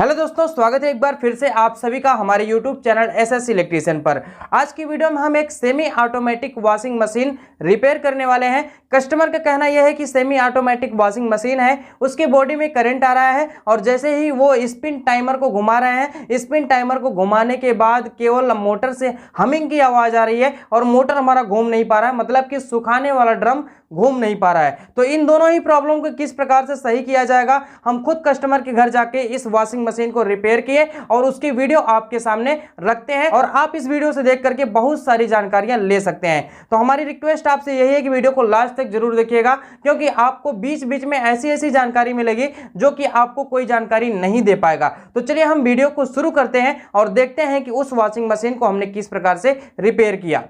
Hello दोस्तों, स्वागत है एक बार फिर से आप सभी का हमारे YouTube चैनल एसएस इलेक्ट्रीशियन पर। आज की वीडियो में हम एक semi automatic washing machine repair करने वाले हैं। कस्टमर का कहना यह है कि सेमी ऑटोमेटिक वॉशिंग मशीन है, उसके बॉडी में करंट आ रहा है और जैसे ही वो स्पिन टाइमर को घुमा रहे हैं, स्पिन टाइमर को घुमाने के बाद केवल मोटर से हमिंग की आवाज़ आ रही है और मोटर हमारा घूम नहीं पा रहा है, मतलब कि सुखाने वाला ड्रम घूम नहीं पा रहा है। तो इन दोनों ही प्रॉब्लम को किस प्रकार से सही किया जाएगा, हम खुद कस्टमर के घर जाके इस वॉशिंग मशीन को रिपेयर किए और उसकी वीडियो आपके सामने रखते हैं और आप इस वीडियो से देख करके बहुत सारी जानकारियां ले सकते हैं। तो हमारी रिक्वेस्ट आपसे यही है कि वीडियो को लास्ट तक जरूर देखिएगा, क्योंकि आपको बीच बीच में ऐसी ऐसी जानकारी मिलेगी जो कि आपको कोई जानकारी नहीं दे पाएगा। तो चलिए हम वीडियो को शुरू करते हैं और देखते हैं कि उस वॉशिंग मशीन को हमने किस प्रकार से रिपेयर किया।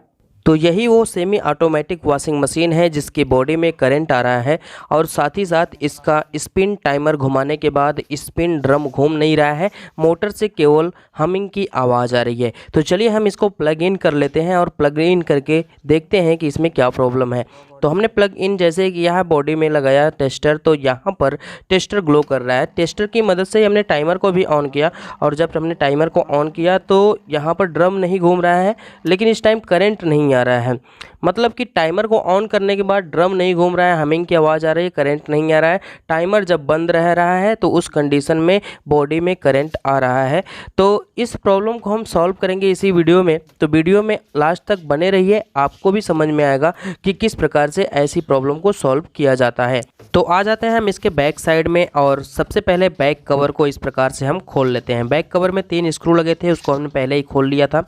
तो यही वो सेमी ऑटोमेटिक वॉशिंग मशीन है जिसकी बॉडी में करंट आ रहा है और साथ ही साथ इसका स्पिन टाइमर घुमाने के बाद स्पिन ड्रम घूम नहीं रहा है, मोटर से केवल हमिंग की आवाज़ आ रही है। तो चलिए हम इसको प्लग इन कर लेते हैं और प्लग इन करके देखते हैं कि इसमें क्या प्रॉब्लम है। तो हमने प्लग इन जैसे कि यहाँ बॉडी में लगाया टेस्टर, तो यहाँ पर टेस्टर ग्लो कर रहा है। टेस्टर की मदद से हमने टाइमर को भी ऑन किया और जब हमने टाइमर को ऑन किया तो यहाँ पर ड्रम नहीं घूम रहा है, लेकिन इस टाइम करंट नहीं आ रहा है। मतलब कि टाइमर को ऑन करने के बाद ड्रम नहीं घूम रहा है, हमिंग की आवाज़ आ रही है, करंट नहीं आ रहा है। टाइमर जब बंद रह रहा है तो उस कंडीशन में बॉडी में करंट आ रहा है। तो इस प्रॉब्लम को हम सॉल्व करेंगे इसी वीडियो में, तो वीडियो में लास्ट तक बने रहिए, आपको भी समझ में आएगा कि किस प्रकार से ऐसी प्रॉब्लम को सॉल्व किया जाता है। तो आ जाते हैं हम इसके बैक साइड में और सबसे पहले बैक कवर को इस प्रकार से हम खोल लेते हैं। बैक कवर में 3 स्क्रू लगे थे, उसको हमने पहले ही खोल लिया था।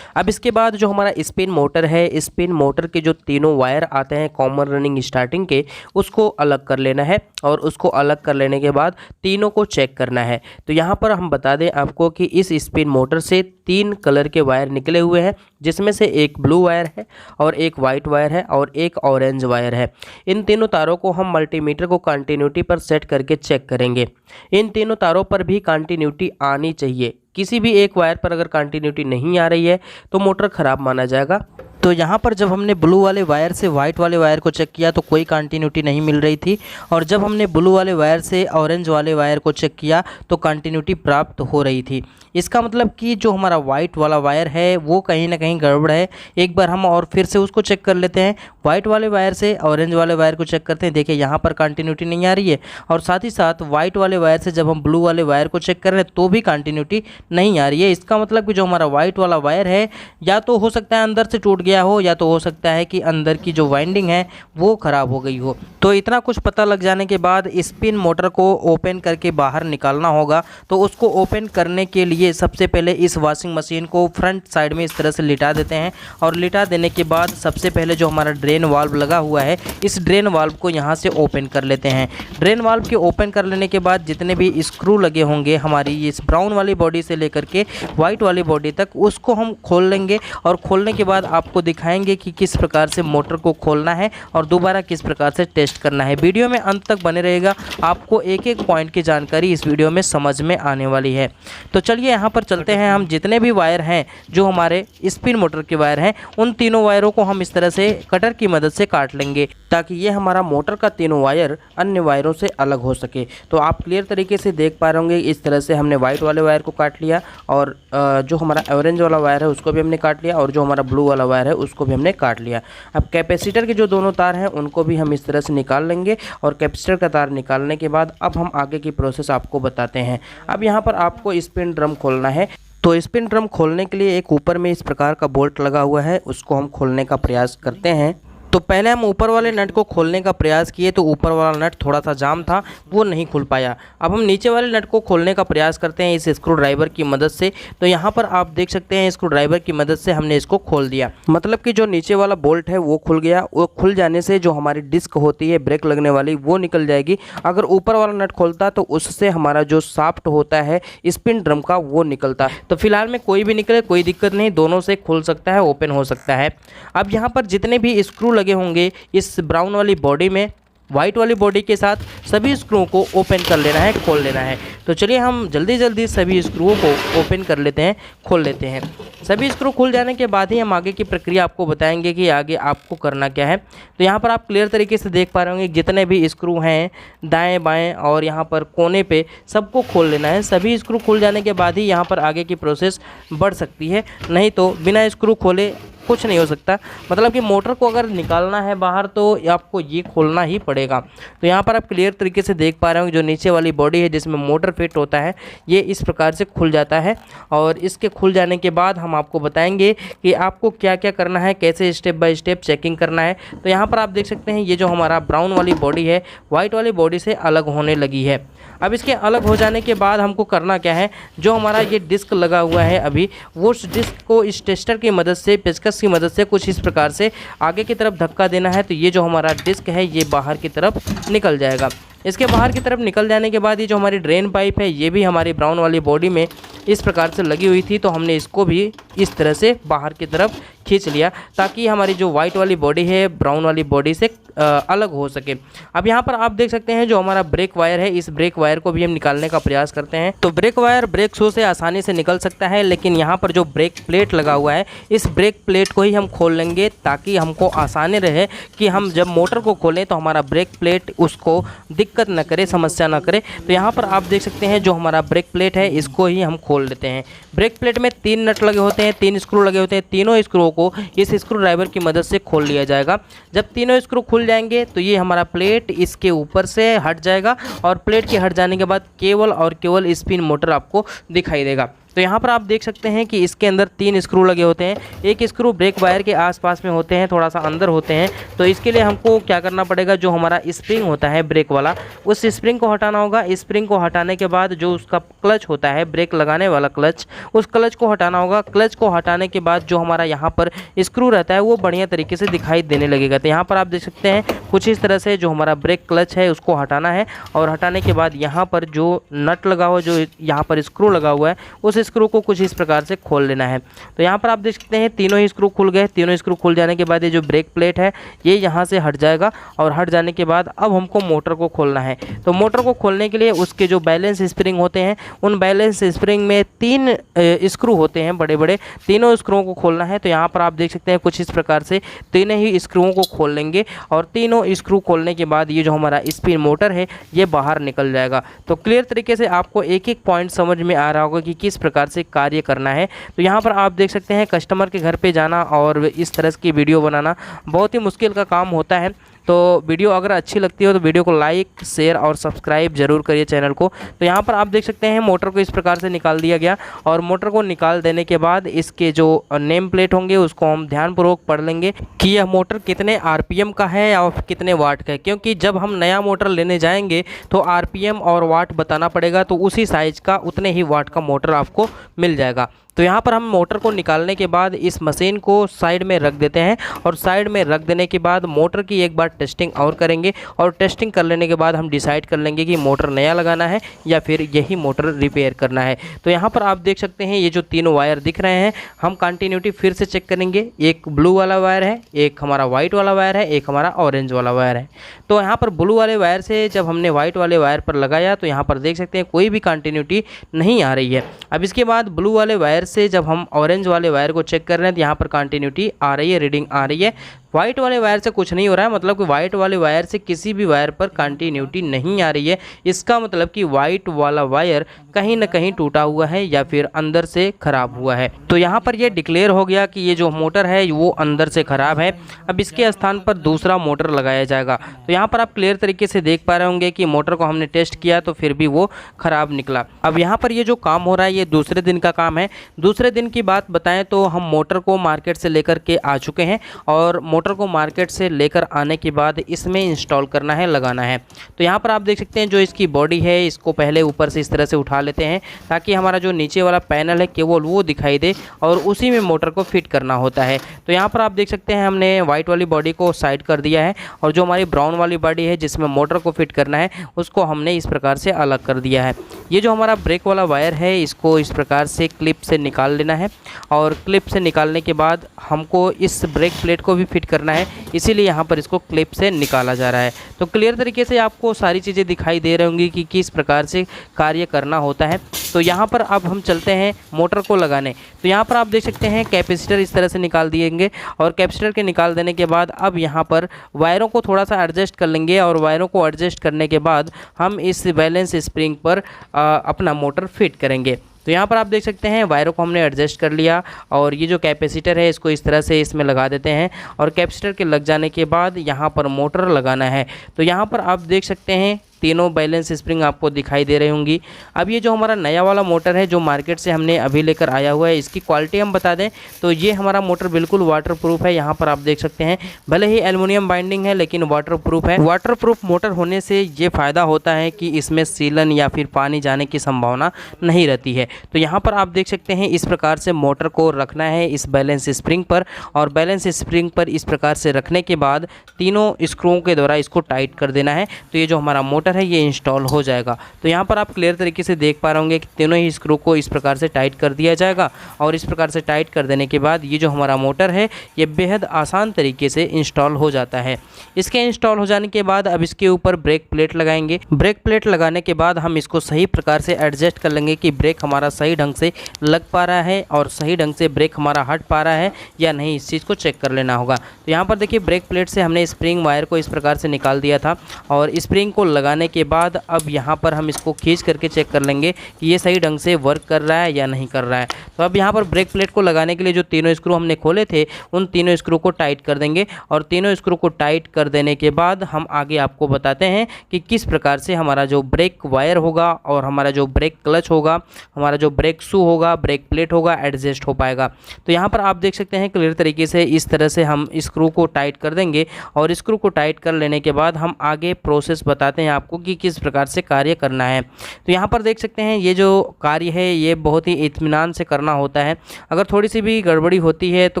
अब इसके बाद जो हमारा स्पिन मोटर है, स्पिन मोटर के जो तीनों वायर आते हैं कॉमन रनिंग स्टार्टिंग के, उसको अलग कर लेना है और उसको अलग कर लेने के बाद तीनों को चेक करना है। तो यहाँ पर हम बता दें आपको कि इस स्पिन मोटर से 3 कलर के वायर निकले हुए हैं, जिसमें से एक ब्लू वायर है और एक वाइट वायर है और एक ऑरेंज वायर है। इन तीनों तारों को हम मल्टीमीटर को कंटिन्यूटी पर सेट करके चेक करेंगे। इन तीनों तारों पर भी कंटिन्यूटी आनी चाहिए। किसी भी एक वायर पर अगर कंटिन्यूटी नहीं आ रही है तो मोटर ख़राब माना जाएगा। तो यहाँ पर जब हमने ब्लू वाले वायर से वाइट वाले वायर को चेक किया तो कोई कंटिन्यूटी नहीं मिल रही थी, और जब हमने ब्लू वाले वायर से ऑरेंज वाले वायर को चेक किया तो कंटिन्यूटी प्राप्त हो रही थी। इसका मतलब कि जो हमारा वाइट वाला वायर है वो कहीं ना कहीं गड़बड़ है। एक बार हम और फिर से उसको चेक कर लेते हैं। वाइट वाले वायर से ऑरेंज वाले वायर को चेक करते हैं, देखिए यहाँ पर कंटिन्यूटी नहीं आ रही है, और साथ ही साथ वाइट वाले वायर से जब हम ब्लू वाले वायर को चेक कर रहे हैं तो भी कंटिन्यूटी नहीं आ रही है। इसका मतलब कि जो हमारा वाइट वाला वायर है या तो हो सकता है अंदर से टूट गया हो, या तो हो सकता है कि अंदर की जो वाइंडिंग है वो ख़राब हो गई हो। तो इतना कुछ पता लग जाने के बाद स्पिन मोटर को ओपन करके बाहर निकालना होगा। तो उसको ओपन करने के लिए सबसे पहले इस वॉशिंग मशीन को फ्रंट साइड में इस तरह से लिटा देते हैं, और लिटा देने के बाद सबसे पहले जो हमारा ड्रेन वाल्व लगा हुआ है, इस ड्रेन वाल्व को यहाँ से ओपन कर लेते हैं। ड्रेन वाल्व के ओपन कर लेने के बाद जितने भी स्क्रू लगे होंगे हमारी इस ब्राउन वाली बॉडी से लेकर के वाइट वाली बॉडी तक, उसको हम खोल लेंगे और खोलने के बाद आपको दिखाएंगे कि किस प्रकार से मोटर को खोलना है और दोबारा किस प्रकार से टेस्ट करना है। वीडियो में अंत तक बने रहेगा, आपको एक एक पॉइंट की जानकारी इस वीडियो में समझ में आने वाली है। तो चलिए यहाँ पर चलते हैं। हम जितने भी वायर हैं जो हमारे स्पिन मोटर के वायर हैं, उन तीनों वायरों को हम इस तरह से कटर की मदद से काट लेंगे ताकि ये हमारा मोटर का तीनों वायर अन्य वायरों से अलग हो सके। तो आप क्लियर तरीके से देख पा रहे होंगे, इस तरह से हमने वाइट वाले वायर को काट लिया और जो हमारा ऑरेंज वाला वायर है उसको भी हमने काट लिया और जो हमारा ब्लू वाला वायर है उसको भी हमने काट लिया। अब कैपेसिटर के जो दोनों तार हैं उनको भी हम इस तरह से निकाल लेंगे, और कैपेसिटर का तार निकालने के बाद अब हम आगे की प्रोसेस आपको बताते हैं। अब यहाँ पर आपको स्पिन ड्रम खोलना है। तो स्पिन ड्रम खोलने के लिए एक ऊपर में इस प्रकार का बोल्ट लगा हुआ है, उसको हम खोलने का प्रयास करते हैं। तो पहले हम ऊपर वाले नट को खोलने का प्रयास किए तो ऊपर वाला नट थोड़ा सा जाम था, वो नहीं खुल पाया। अब हम नीचे वाले नट को खोलने का प्रयास करते हैं इस स्क्रू ड्राइवर की मदद से। तो यहाँ पर आप देख सकते हैं स्क्रू ड्राइवर की मदद से हमने इसको खोल दिया, मतलब कि जो नीचे वाला बोल्ट है वो खुल गया। वो खुल जाने से जो हमारी डिस्क होती है ब्रेक लगने वाली वो निकल जाएगी। अगर ऊपर वाला नट खोलता तो उससे हमारा जो शाफ्ट होता है स्पिन ड्रम का वो निकलता। तो फिलहाल में कोई भी निकले कोई दिक्कत नहीं, दोनों से खुल सकता है, ओपन हो सकता है। अब यहाँ पर जितने भी स्क्रू लगे होंगे इस ब्राउन वाली बॉडी में वाइट वाली बॉडी के साथ सभी स्क्रू को ओपन कर लेना है, खोल लेना है। तो चलिए हम जल्दी सभी स्क्रूओं को ओपन कर लेते हैं, खोल लेते हैं। सभी स्क्रू खुल जाने के बाद ही हम आगे की प्रक्रिया आपको बताएंगे कि आगे आपको करना क्या है। तो यहाँ पर आप क्लियर तरीके से देख पा रहे होंगे जितने भी स्क्रू हैं दाएं बाएं और यहाँ पर कोने पे सबको खोल लेना है। सभी स्क्रू खुल जाने के बाद ही यहाँ पर आगे की प्रोसेस बढ़ सकती है, नहीं तो बिना स्क्रू खोले कुछ नहीं हो सकता। मतलब कि मोटर को अगर निकालना है बाहर तो आपको ये खोलना ही पड़ेगा। तो यहाँ पर आप क्लियर तरीके से देख पा रहे हो जो नीचे वाली बॉडी है जिसमें मोटर फिट होता है ये इस प्रकार से खुल जाता है। और इसके खुल जाने के बाद हम आपको बताएंगे कि आपको क्या क्या करना है, कैसे स्टेप बाय स्टेप चेकिंग करना है। तो यहाँ पर आप देख सकते हैं ये जो हमारा ब्राउन वाली बॉडी है वाइट वाली बॉडी से अलग होने लगी है। अब इसके अलग हो जाने के बाद हमको करना क्या है, जो हमारा ये डिस्क लगा हुआ है अभी वो उस डिस्क को इस टेस्टर की मदद से, पेचकस की मदद से कुछ इस प्रकार से आगे की तरफ धक्का देना है। तो ये जो हमारा डिस्क है ये बाहर की तरफ निकल जाएगा। इसके बाहर की तरफ निकल जाने के बाद ये जो हमारी ड्रेन पाइप है ये भी हमारी ब्राउन वाली बॉडी में इस प्रकार से लगी हुई थी, तो हमने इसको भी इस तरह से बाहर की तरफ खींच लिया ताकि हमारी जो वाइट वाली बॉडी है ब्राउन वाली बॉडी से अलग हो सके। अब यहाँ पर आप देख सकते हैं जो हमारा ब्रेक वायर है इस ब्रेक वायर को भी हम निकालने का प्रयास करते हैं। तो ब्रेक वायर ब्रेक शू से आसानी से निकल सकता है, लेकिन यहाँ पर जो ब्रेक प्लेट लगा हुआ है इस ब्रेक प्लेट को ही हम खोल लेंगे ताकि हमको आसानी रहे कि हम जब मोटर को खोलें तो हमारा ब्रेक प्लेट उसको दिक्कत न करे, समस्या न करे। तो यहाँ पर आप देख सकते हैं जो हमारा ब्रेक प्लेट है इसको ही हम खोल लेते हैं। ब्रेक प्लेट में 3 नट लगे होते हैं, 3 स्क्रू लगे होते हैं। तीनों स्क्रू को इस स्क्रू ड्राइवर की मदद से खोल लिया जाएगा। जब तीनों स्क्रू खुल जाएंगे तो ये हमारा प्लेट इसके ऊपर से हट जाएगा और प्लेट के हट जाने के बाद केवल और केवल स्पिन मोटर आपको दिखाई देगा। तो यहाँ पर आप देख सकते हैं कि इसके अंदर 3 स्क्रू लगे होते हैं। एक स्क्रू ब्रेक वायर के आसपास में होते हैं, थोड़ा सा अंदर होते हैं। तो इसके लिए हमको क्या करना पड़ेगा, जो हमारा स्प्रिंग होता है ब्रेक वाला उस स्प्रिंग को हटाना होगा। स्प्रिंग को हटाने के बाद जो उसका क्लच होता है ब्रेक लगाने वाला क्लच, उस क्लच को हटाना होगा। क्लच को हटाने के बाद जो हमारा यहाँ पर स्क्रू रहता है वो बढ़िया तरीके से दिखाई देने लगेगा। तो यहाँ पर आप देख सकते हैं कुछ इस तरह से जो हमारा ब्रेक क्लच है उसको हटाना है और हटाने के बाद यहाँ पर जो नट लगा हुआ, जो यहाँ पर स्क्रू लगा हुआ है उस स्क्रू को कुछ इस प्रकार से खोल लेना है। तो यहाँ पर आप देख सकते हैं तीनों ही स्क्रू खुल गए। तीनों स्क्रू खुल जाने के बाद ये जो ब्रेक प्लेट है ये यहाँ से हट जाएगा और हट जाने के बाद अब हमको मोटर को खोलना है। तो मोटर को खोलने के लिए उसके जो बैलेंस स्प्रिंग होते हैं उन बैलेंस स्प्रिंग में 3 स्क्रू होते हैं बड़े बड़े, तीनों स्क्रूओं को खोलना है। तो यहाँ पर आप देख सकते हैं कुछ इस प्रकार से तीनों ही स्क्रूओं को खोल लेंगे और तीनों स्क्रू खोलने के बाद ये जो हमारा स्पिन मोटर है ये बाहर निकल जाएगा। तो क्लियर तरीके से आपको एक एक पॉइंट समझ में आ रहा होगा कि किस प्रकार से कार्य करना है। तो यहाँ पर आप देख सकते हैं कस्टमर के घर पे जाना और इस तरह की वीडियो बनाना बहुत ही मुश्किल का काम होता है। तो वीडियो अगर अच्छी लगती हो तो वीडियो को लाइक शेयर और सब्सक्राइब जरूर करिए चैनल को। तो यहाँ पर आप देख सकते हैं मोटर को इस प्रकार से निकाल दिया गया और मोटर को निकाल देने के बाद इसके जो नेम प्लेट होंगे उसको हम ध्यानपूर्वक पढ़ लेंगे कि यह मोटर कितने आरपीएम का है और कितने वाट का है, क्योंकि जब हम नया मोटर लेने जाएंगे तो आरपीएम और वाट बताना पड़ेगा। तो उसी साइज का उतने ही वाट का मोटर आपको मिल जाएगा। तो यहाँ पर हम मोटर को निकालने के बाद इस मशीन को साइड में रख देते हैं और साइड में रख देने के बाद मोटर की एक बार टेस्टिंग और करेंगे और टेस्टिंग कर लेने के बाद हम डिसाइड कर लेंगे कि मोटर नया लगाना है या फिर यही मोटर रिपेयर करना है। तो यहाँ पर आप देख सकते हैं ये जो 3 वायर दिख रहे हैं हम कंटिन्यूटी फिर से चेक करेंगे। एक ब्लू वाला वायर है, एक हमारा वाइट वाला वायर है, एक हमारा ऑरेंज वाला वायर है। तो यहाँ पर ब्लू वाले वायर से जब हमने वाइट वाले वायर पर लगाया तो यहाँ पर देख सकते हैं कोई भी कंटिन्यूटी नहीं आ रही है। अब इसके बाद ब्लू वाले वायर से जब हम ऑरेंज वाले वायर को चेक कर रहे हैं तो यहाँ पर कंटिन्यूटी आ रही है, रीडिंग आ रही है। वाइट वाले वायर से कुछ नहीं हो रहा है, मतलब कि वाइट वाले वायर से किसी भी वायर पर कंटिन्यूटी नहीं आ रही है। इसका मतलब कि वाइट वाला वायर कहीं ना कहीं टूटा हुआ है या फिर अंदर से खराब हुआ है। तो यहाँ पर ये डिक्लेयर हो गया कि ये जो मोटर है वो अंदर से खराब है। अब इसके स्थान पर दूसरा मोटर लगाया जाएगा। तो यहाँ पर आप क्लियर तरीके से देख पा रहे होंगे कि मोटर को हमने टेस्ट किया तो फिर भी वो खराब निकला। अब यहाँ पर ये जो काम हो रहा है ये दूसरे दिन का काम है। दूसरे दिन की बात बताएं तो हम मोटर को मार्केट से लेकर के आ चुके हैं और मोटर को मार्केट से लेकर आने के बाद इसमें इंस्टॉल करना है, लगाना है। तो यहाँ पर आप देख सकते हैं जो इसकी बॉडी है इसको पहले ऊपर से इस तरह से उठा लेते हैं ताकि हमारा जो नीचे वाला पैनल है केवल वो दिखाई दे और उसी में मोटर को फिट करना होता है। तो यहाँ पर आप देख सकते हैं हमने वाइट वाली बॉडी को साइड कर दिया है और जो हमारी ब्राउन वाली बॉडी है जिसमें मोटर को फिट करना है उसको हमने इस प्रकार से अलग कर दिया है। ये जो हमारा ब्रेक वाला वायर है इसको इस प्रकार से क्लिप से निकाल लेना है और क्लिप से निकालने के बाद हमको इस ब्रेक प्लेट को भी फिट करना है, इसीलिए यहाँ पर इसको क्लिप से निकाला जा रहा है। तो क्लियर तरीके से आपको सारी चीज़ें दिखाई दे रही होंगी कि किस प्रकार से कार्य करना होता है। तो यहाँ पर अब हम चलते हैं मोटर को लगाने। तो यहाँ पर आप देख सकते हैं कैपेसिटर इस तरह से निकाल दिएंगे और कैपेसिटर के निकाल देने के बाद अब यहाँ पर वायरों को थोड़ा सा एडजस्ट कर लेंगे और वायरों को एडजस्ट करने के बाद हम इस बैलेंस स्प्रिंग पर अपना मोटर फिट करेंगे। तो यहाँ पर आप देख सकते हैं वायरों को हमने एडजस्ट कर लिया और ये जो कैपेसिटर है इसको इस तरह से इसमें लगा देते हैं और कैपेसिटर के लग जाने के बाद यहाँ पर मोटर लगाना है। तो यहाँ पर आप देख सकते हैं तीनों बैलेंस स्प्रिंग आपको दिखाई दे रही होंगी। अब ये जो हमारा नया वाला मोटर है जो मार्केट से हमने अभी लेकर आया हुआ है, इसकी क्वालिटी हम बता दें तो ये हमारा मोटर बिल्कुल वाटरप्रूफ है। यहाँ पर आप देख सकते हैं भले ही एल्युमिनियम बाइंडिंग है लेकिन वाटरप्रूफ है। वाटरप्रूफ मोटर होने से ये फ़ायदा होता है कि इसमें सीलन या फिर पानी जाने की संभावना नहीं रहती है। तो यहाँ पर आप देख सकते हैं इस प्रकार से मोटर को रखना है इस बैलेंस स्प्रिंग पर और बैलेंस स्प्रिंग पर इस प्रकार से रखने के बाद तीनों स्क्रूओं के द्वारा इसको टाइट कर देना है। तो ये जो हमारा मोटर है ये इंस्टॉल हो जाएगा। तो यहाँ पर आप क्लियर तरीके से देख पा रहे होंगे कि तीनों ही स्क्रू को इस प्रकार से टाइट कर दिया जाएगा और इस प्रकार से टाइट कर देने के बाद ये जो हमारा मोटर है ये बेहद आसान तरीके से इंस्टॉल हो जाता है। इसके इंस्टॉल हो जाने के बाद अब इसके ऊपर ब्रेक प्लेट लगाएंगे। ब्रेक प्लेट लगाने के बाद हम इसको सही प्रकार से एडजस्ट कर लेंगे कि ब्रेक हमारा सही ढंग से लग पा रहा है और सही ढंग से ब्रेक हमारा हट पा रहा है या नहीं, इस चीज़ को चेक कर लेना होगा। तो यहाँ पर देखिए ब्रेक प्लेट से हमने स्प्रिंग वायर को इस प्रकार से निकाल दिया था और स्प्रिंग को लगाने के बाद अब यहाँ पर हम इसको खींच करके चेक कर लेंगे कि ये सही ढंग से वर्क कर रहा है या नहीं कर रहा है। तो अब यहाँ पर ब्रेक प्लेट को लगाने के लिए जो तीनों स्क्रू हमने खोले थे उन तीनों स्क्रू को टाइट कर देंगे और तीनों स्क्रू को टाइट कर देने के बाद हम आगे आपको बताते हैं कि किस प्रकार से हमारा जो ब्रेक वायर होगा और हमारा जो ब्रेक क्लच होगा, हमारा जो ब्रेक शू होगा, ब्रेक प्लेट होगा, एडजस्ट हो पाएगा। तो यहाँ पर आप देख सकते हैं क्लियर तरीके से इस तरह से हम स्क्रू को टाइट कर देंगे और स्क्रू को टाइट कर लेने के बाद हम आगे प्रोसेस बताते हैं आपको कि किस प्रकार से कार्य करना है। तो यहाँ पर देख सकते हैं ये जो कार्य है ये बहुत ही इत्मीनान से करना होता है। अगर थोड़ी सी भी गड़बड़ी होती है तो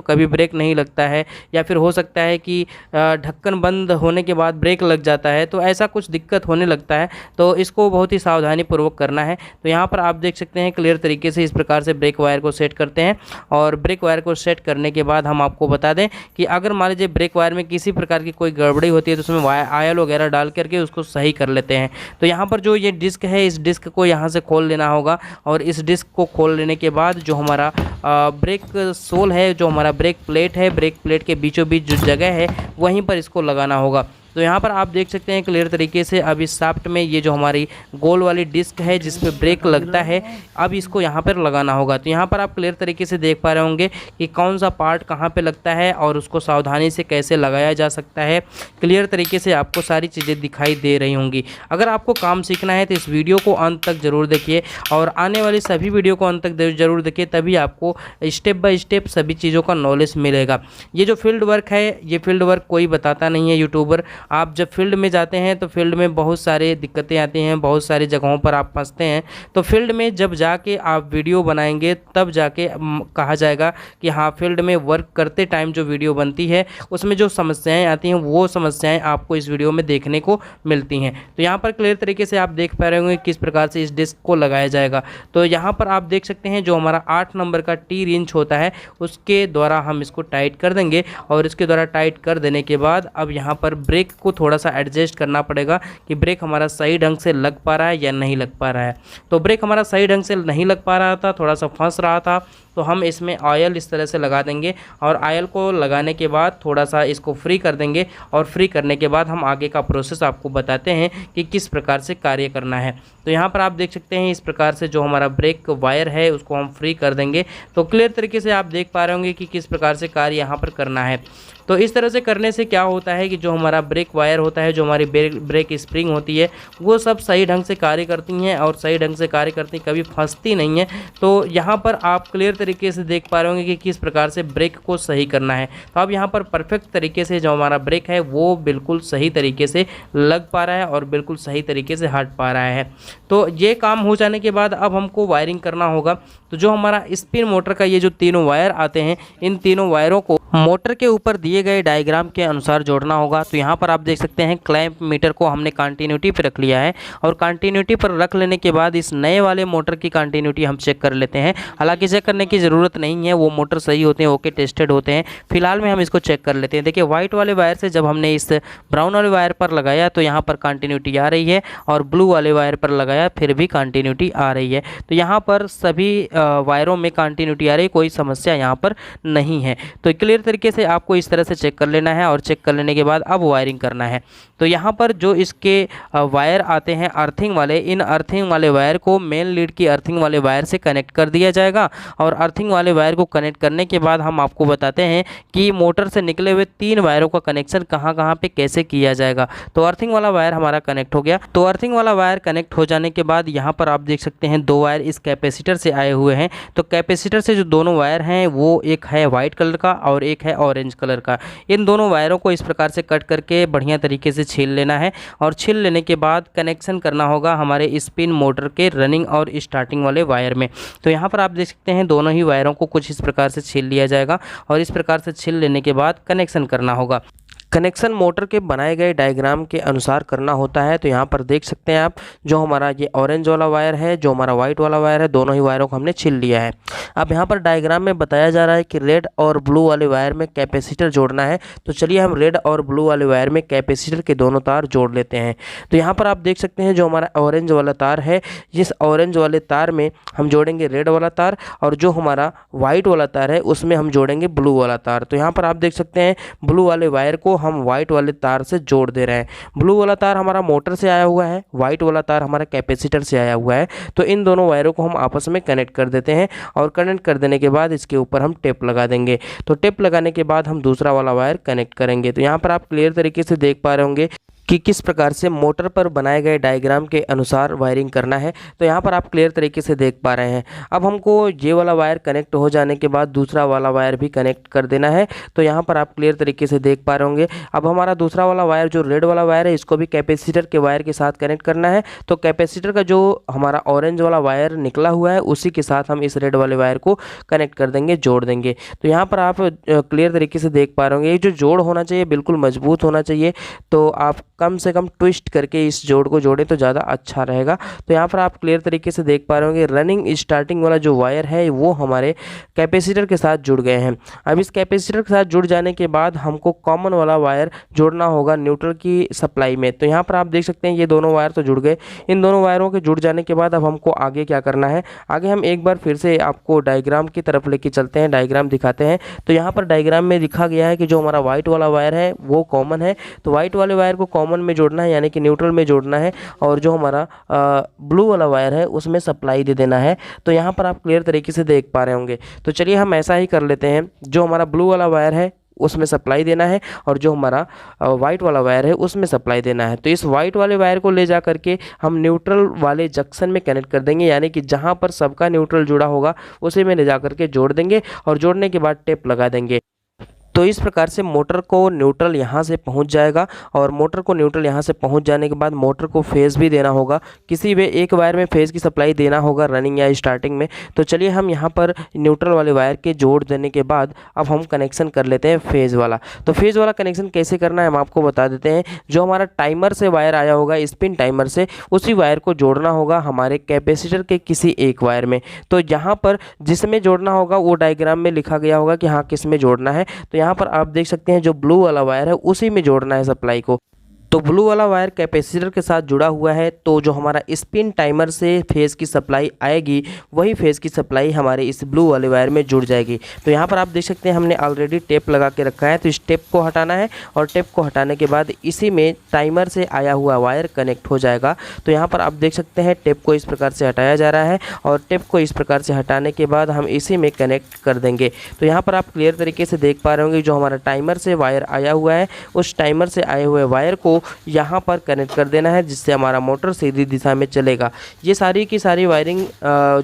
कभी ब्रेक नहीं लगता है या फिर हो सकता है कि ढक्कन बंद होने के बाद ब्रेक लग जाता है, तो ऐसा कुछ दिक्कत होने लगता है। तो इसको बहुत ही सावधानी पूर्वक करना है। तो यहाँ पर आप देख सकते हैं क्लियर तरीके से इस प्रकार से ब्रेक वायर को सेट करते हैं और ब्रेक वायर को सेट करने के बाद हम आपको बता दें कि अगर मान लीजिए ब्रेक वायर में किसी प्रकार की कोई गड़बड़ी होती है तो उसमें ऑयल वगैरह डाल करके उसको सही कर लेते हैं। तो यहाँ पर जो ये डिस्क है इस डिस्क को यहाँ से खोल लेना होगा और इस डिस्क को खोल लेने के बाद जो हमारा ब्रेक सोल है, जो हमारा ब्रेक प्लेट है, ब्रेक प्लेट के बीचों बीच जो जगह है वहीं पर इसको लगाना होगा। तो यहाँ पर आप देख सकते हैं क्लियर तरीके से अब इस शाफ्ट में ये जो हमारी गोल वाली डिस्क है जिस पे ब्रेक लगता है अब इसको यहाँ पर लगाना होगा। तो यहाँ पर आप क्लियर तरीके से देख पा रहे होंगे कि कौन सा पार्ट कहाँ पे लगता है और उसको सावधानी से कैसे लगाया जा सकता है। क्लियर तरीके से आपको सारी चीज़ें दिखाई दे रही होंगी। अगर आपको काम सीखना है तो इस वीडियो को अंत तक ज़रूर देखिए और आने वाली सभी वीडियो को अंत तक ज़रूर देखिए, तभी आपको स्टेप बाय स्टेप सभी चीज़ों का नॉलेज मिलेगा। ये जो फील्ड वर्क है ये फील्ड वर्क कोई बताता नहीं है यूट्यूबर। आप जब फील्ड में जाते हैं तो फील्ड में बहुत सारे दिक्कतें आती हैं, बहुत सारी जगहों पर आप फंसते हैं। तो फील्ड में जब जाके आप वीडियो बनाएंगे तब जाके कहा जाएगा कि हाँ फील्ड में वर्क करते टाइम जो वीडियो बनती है उसमें जो समस्याएं आती हैं वो समस्याएं आपको इस वीडियो में देखने को मिलती हैं। तो यहाँ पर क्लियर तरीके से आप देख पा रहे होंगे किस प्रकार से इस डिस्क को लगाया जाएगा। तो यहाँ पर आप देख सकते हैं जो हमारा 8 नंबर का टी रिंच होता है उसके द्वारा हम इसको टाइट कर देंगे और इसके द्वारा टाइट कर देने के बाद अब यहाँ पर ब्रेक को थोड़ा सा एडजस्ट करना पड़ेगा कि ब्रेक हमारा सही ढंग से लग पा रहा है या नहीं लग पा रहा है। तो ब्रेक हमारा सही ढंग से नहीं लग पा रहा था, थोड़ा सा फंस रहा था, तो हम इसमें ऑयल इस तरह से लगा देंगे और ऑयल को लगाने के बाद थोड़ा सा इसको फ्री कर देंगे और फ्री करने के बाद हम आगे का प्रोसेस आपको बताते हैं कि किस प्रकार से कार्य करना है। तो यहाँ पर आप देख सकते हैं इस प्रकार से जो हमारा ब्रेक वायर है उसको हम फ्री कर देंगे। तो क्लियर तरीके से आप देख पा रहे होंगे कि किस प्रकार से कार्य यहाँ पर करना है। तो इस तरह से करने से क्या होता है कि जो हमारा ब्रेक वायर होता है, जो हमारी ब्रेक स्प्रिंग होती है, वो सब सही ढंग से कार्य करती हैं और सही ढंग से कार्य करती कभी फंसती नहीं है। तो यहाँ पर आप क्लियर तरीके से देख पा रहे होंगे कि किस प्रकार से ब्रेक को सही करना है। तो अब यहाँ पर परफेक्ट तरीके से जो हमारा ब्रेक है वो बिल्कुल सही तरीके से लग पा रहा है और बिल्कुल सही तरीके से हट पा रहा है। तो ये काम हो जाने के बाद अब हमको वायरिंग करना होगा। तो जो हमारा स्पिन मोटर का ये जो तीनों वायर आते हैं, इन तीनों वायरों को मोटर के ऊपर दिए गए डायग्राम के अनुसार जोड़ना होगा। तो यहाँ पर आप देख सकते हैं क्लैंप मीटर को हमने कंटिन्यूटी पर रख लिया है और कंटिन्यूटी पर रख लेने के बाद इस नए वाले मोटर की कंटिन्यूटी हम चेक कर लेते हैं। हालांकि चेक करने की ज़रूरत नहीं है, वो मोटर सही होते हैं, ओके टेस्टेड होते हैं। फिलहाल में हम इसको चेक कर लेते हैं। देखिए वाइट वाले वायर से जब हमने इस ब्राउन वाले वायर पर लगाया तो यहाँ पर कंटिन्यूटी आ रही है, और ब्लू वाले वायर पर लगाया फिर भी कंटिन्यूटी आ रही है। तो यहाँ पर सभी वायरों में कंटिन्यूटी आ रही है, कोई समस्या यहाँ पर नहीं है। तो क्लियर तरीके से आपको इस तरह से चेक कर लेना है, और चेक कर लेने के बाद अब वायरिंग करना है। तो यहाँ पर जो इसके वायर आते हैं अर्थिंग वाले, इन अर्थिंग वाले वायर को मेन लीड की अर्थिंग वाले वायर से कनेक्ट कर दिया जाएगा। और अर्थिंग वाले वायर को कनेक्ट करने के बाद हम आपको बताते हैं कि मोटर से निकले हुए 3 वायरों का कनेक्शन कहाँ कहाँ पे कैसे किया जाएगा। तो अर्थिंग वाला वायर हमारा कनेक्ट हो गया। तो अर्थिंग वाला वायर कनेक्ट हो जाने के बाद यहाँ पर आप देख सकते हैं 2 वायर इस कैपेसिटर से आए हुए हैं। तो कैपेसिटर से जो दोनों वायर हैं वो एक है वाइट कलर का और एक है ऑरेंज कलर का। इन दोनों वायरों को इस प्रकार से कट करके बढ़िया तरीके से छील लेना है, और छील लेने के बाद कनेक्शन करना होगा हमारे स्पिन मोटर के रनिंग और स्टार्टिंग वाले वायर में। तो यहाँ पर आप देख सकते हैं दोनों ही वायरों को कुछ इस प्रकार से छील लिया जाएगा, और इस प्रकार से छील लेने के बाद कनेक्शन करना होगा। कनेक्शन मोटर के बनाए गए डायग्राम के अनुसार करना होता है। तो यहाँ पर देख सकते हैं आप, जो हमारा ये ऑरेंज वाला वायर है, जो हमारा वाइट वाला वायर है, दोनों ही वायरों को हमने छील लिया है। अब यहाँ पर डायग्राम में बताया जा रहा है कि रेड और ब्लू वाले वायर में कैपेसिटर जोड़ना है। तो चलिए हम रेड और ब्लू वाले वायर में कैपेसिटर के दोनों तार जोड़ लेते हैं। तो यहाँ पर आप देख सकते हैं जो हमारा ऑरेंज वाला तार है, जिस ऑरेंज वाले तार में हम जोड़ेंगे रेड वाला तार, और जो हमारा वाइट वाला तार है उसमें हम जोड़ेंगे ब्लू वाला तार। तो यहाँ पर आप देख सकते हैं ब्लू वाले वायर को हम वाइट वाले तार से जोड़ दे रहे हैं। ब्लू वाला तार हमारा मोटर से आया हुआ है, वाइट वाला तार हमारा कैपेसिटर से आया हुआ है। तो इन दोनों वायरों को हम आपस में कनेक्ट कर देते हैं, और कनेक्ट कर देने के बाद इसके ऊपर हम टेप लगा देंगे। तो टेप लगाने के बाद हम दूसरा वाला वायर कनेक्ट करेंगे। तो यहाँ पर आप क्लियर तरीके से देख पा रहे होंगे कि किस प्रकार से मोटर पर बनाए गए डायग्राम के अनुसार वायरिंग करना है। तो यहाँ पर आप क्लियर तरीके से देख पा रहे हैं। अब हमको ये वाला वायर कनेक्ट हो जाने के बाद दूसरा वाला वायर भी कनेक्ट कर देना है। तो यहाँ पर आप क्लियर तरीके से देख पा रहे होंगे। अब हमारा दूसरा वाला वायर जो रेड वाला वायर है, इसको भी कैपेसिटर के वायर के साथ कनेक्ट करना है। तो कैपेसिटर का जो हमारा ऑरेंज वाला वायर निकला हुआ है उसी के साथ हम इस रेड वाले वायर को कनेक्ट कर देंगे, जोड़ देंगे। तो यहाँ पर आप क्लियर तरीके से देख पा रहे होंगे, ये जो जोड़ होना चाहिए बिल्कुल मजबूत होना चाहिए। तो आप कम से कम ट्विस्ट करके इस जोड़ को जोड़ें तो ज़्यादा अच्छा रहेगा। तो यहाँ पर आप क्लियर तरीके से देख पा रहे होंगे रनिंग स्टार्टिंग वाला जो वायर है वो हमारे कैपेसिटर के साथ जुड़ गए हैं। अब इस कैपेसिटर के साथ जुड़ जाने के बाद हमको कॉमन वाला वायर जोड़ना होगा न्यूट्रल की सप्लाई में। तो यहाँ पर आप देख सकते हैं ये दोनों वायर तो जुड़ गए। इन दोनों वायरों के जुड़ जाने के बाद अब हमको आगे क्या करना है, आगे हम एक बार फिर से आपको डायग्राम की तरफ लेके चलते हैं, डायग्राम दिखाते हैं। तो यहाँ पर डायग्राम में लिखा गया है कि जो हमारा व्हाइट वाला वायर है वो कॉमन है। तो व्हाइट वाले वायर को कॉमन में जोड़ना है, यानी कि न्यूट्रल में जोड़ना है, और जो हमारा ब्लू वाला वायर है उसमें सप्लाई दे देना है। तो यहाँ पर आप क्लियर तरीके से देख पा रहे होंगे। तो चलिए हम ऐसा ही कर लेते हैं, जो हमारा ब्लू वाला वायर है उसमें सप्लाई देना है, और जो हमारा वाइट वाला वायर है उसमें सप्लाई देना है। तो इस वाइट वाले वायर को ले जा करके हम न्यूट्रल वाले जंक्शन में कनेक्ट कर देंगे, यानी कि जहाँ पर सबका न्यूट्रल जुड़ा होगा उसी में ले जा करके जोड़ देंगे, और जोड़ने के बाद टेप लगा देंगे। तो इस प्रकार से मोटर को न्यूट्रल यहाँ से पहुँच जाएगा, और मोटर को न्यूट्रल यहाँ से पहुँच जाने के बाद मोटर को फेज़ भी देना होगा। किसी भी एक वायर में फेज़ की सप्लाई देना होगा रनिंग या स्टार्टिंग में। तो चलिए हम यहाँ पर न्यूट्रल वाले वायर के जोड़ देने के बाद अब हम कनेक्शन कर लेते हैं फेज़ वाला। तो फेज़ वाला कनेक्शन कैसे करना है हम आपको बता देते हैं। जो हमारा टाइमर से वायर आया होगा, स्पिन टाइमर से, उसी वायर को जोड़ना होगा हमारे कैपेसिटर के किसी एक वायर में। तो यहाँ पर जिसमें जोड़ना होगा वो डायग्राम में लिखा गया होगा कि हाँ किस में जोड़ना है। तो यहाँ पर आप देख सकते हैं जो ब्लू वाला वायर है उसी में जोड़ना है सप्लाई को। तो ब्लू वाला वायर कैपेसिटर के साथ जुड़ा हुआ है, तो जो हमारा स्पिन टाइमर से फेज़ की सप्लाई आएगी वही फेज़ की सप्लाई हमारे इस ब्लू वाले वायर में जुड़ जाएगी। तो यहाँ पर आप देख सकते हैं हमने ऑलरेडी टेप लगा के रखा है। तो इस टेप को हटाना है, और टेप को हटाने के बाद इसी में टाइमर से आया हुआ वायर कनेक्ट हो जाएगा। तो यहाँ पर आप देख सकते हैं टेप को इस प्रकार से हटाया जा रहा है, और टेप को इस प्रकार से हटाने के बाद हम इसी में कनेक्ट कर देंगे। तो यहाँ पर आप क्लियर तरीके से देख पा रहे होंगे जो हमारा टाइमर से वायर आया हुआ है उस टाइमर से आए हुए वायर को यहाँ पर कनेक्ट कर देना है, जिससे हमारा मोटर सीधी दिशा में चलेगा। ये सारी की सारी वायरिंग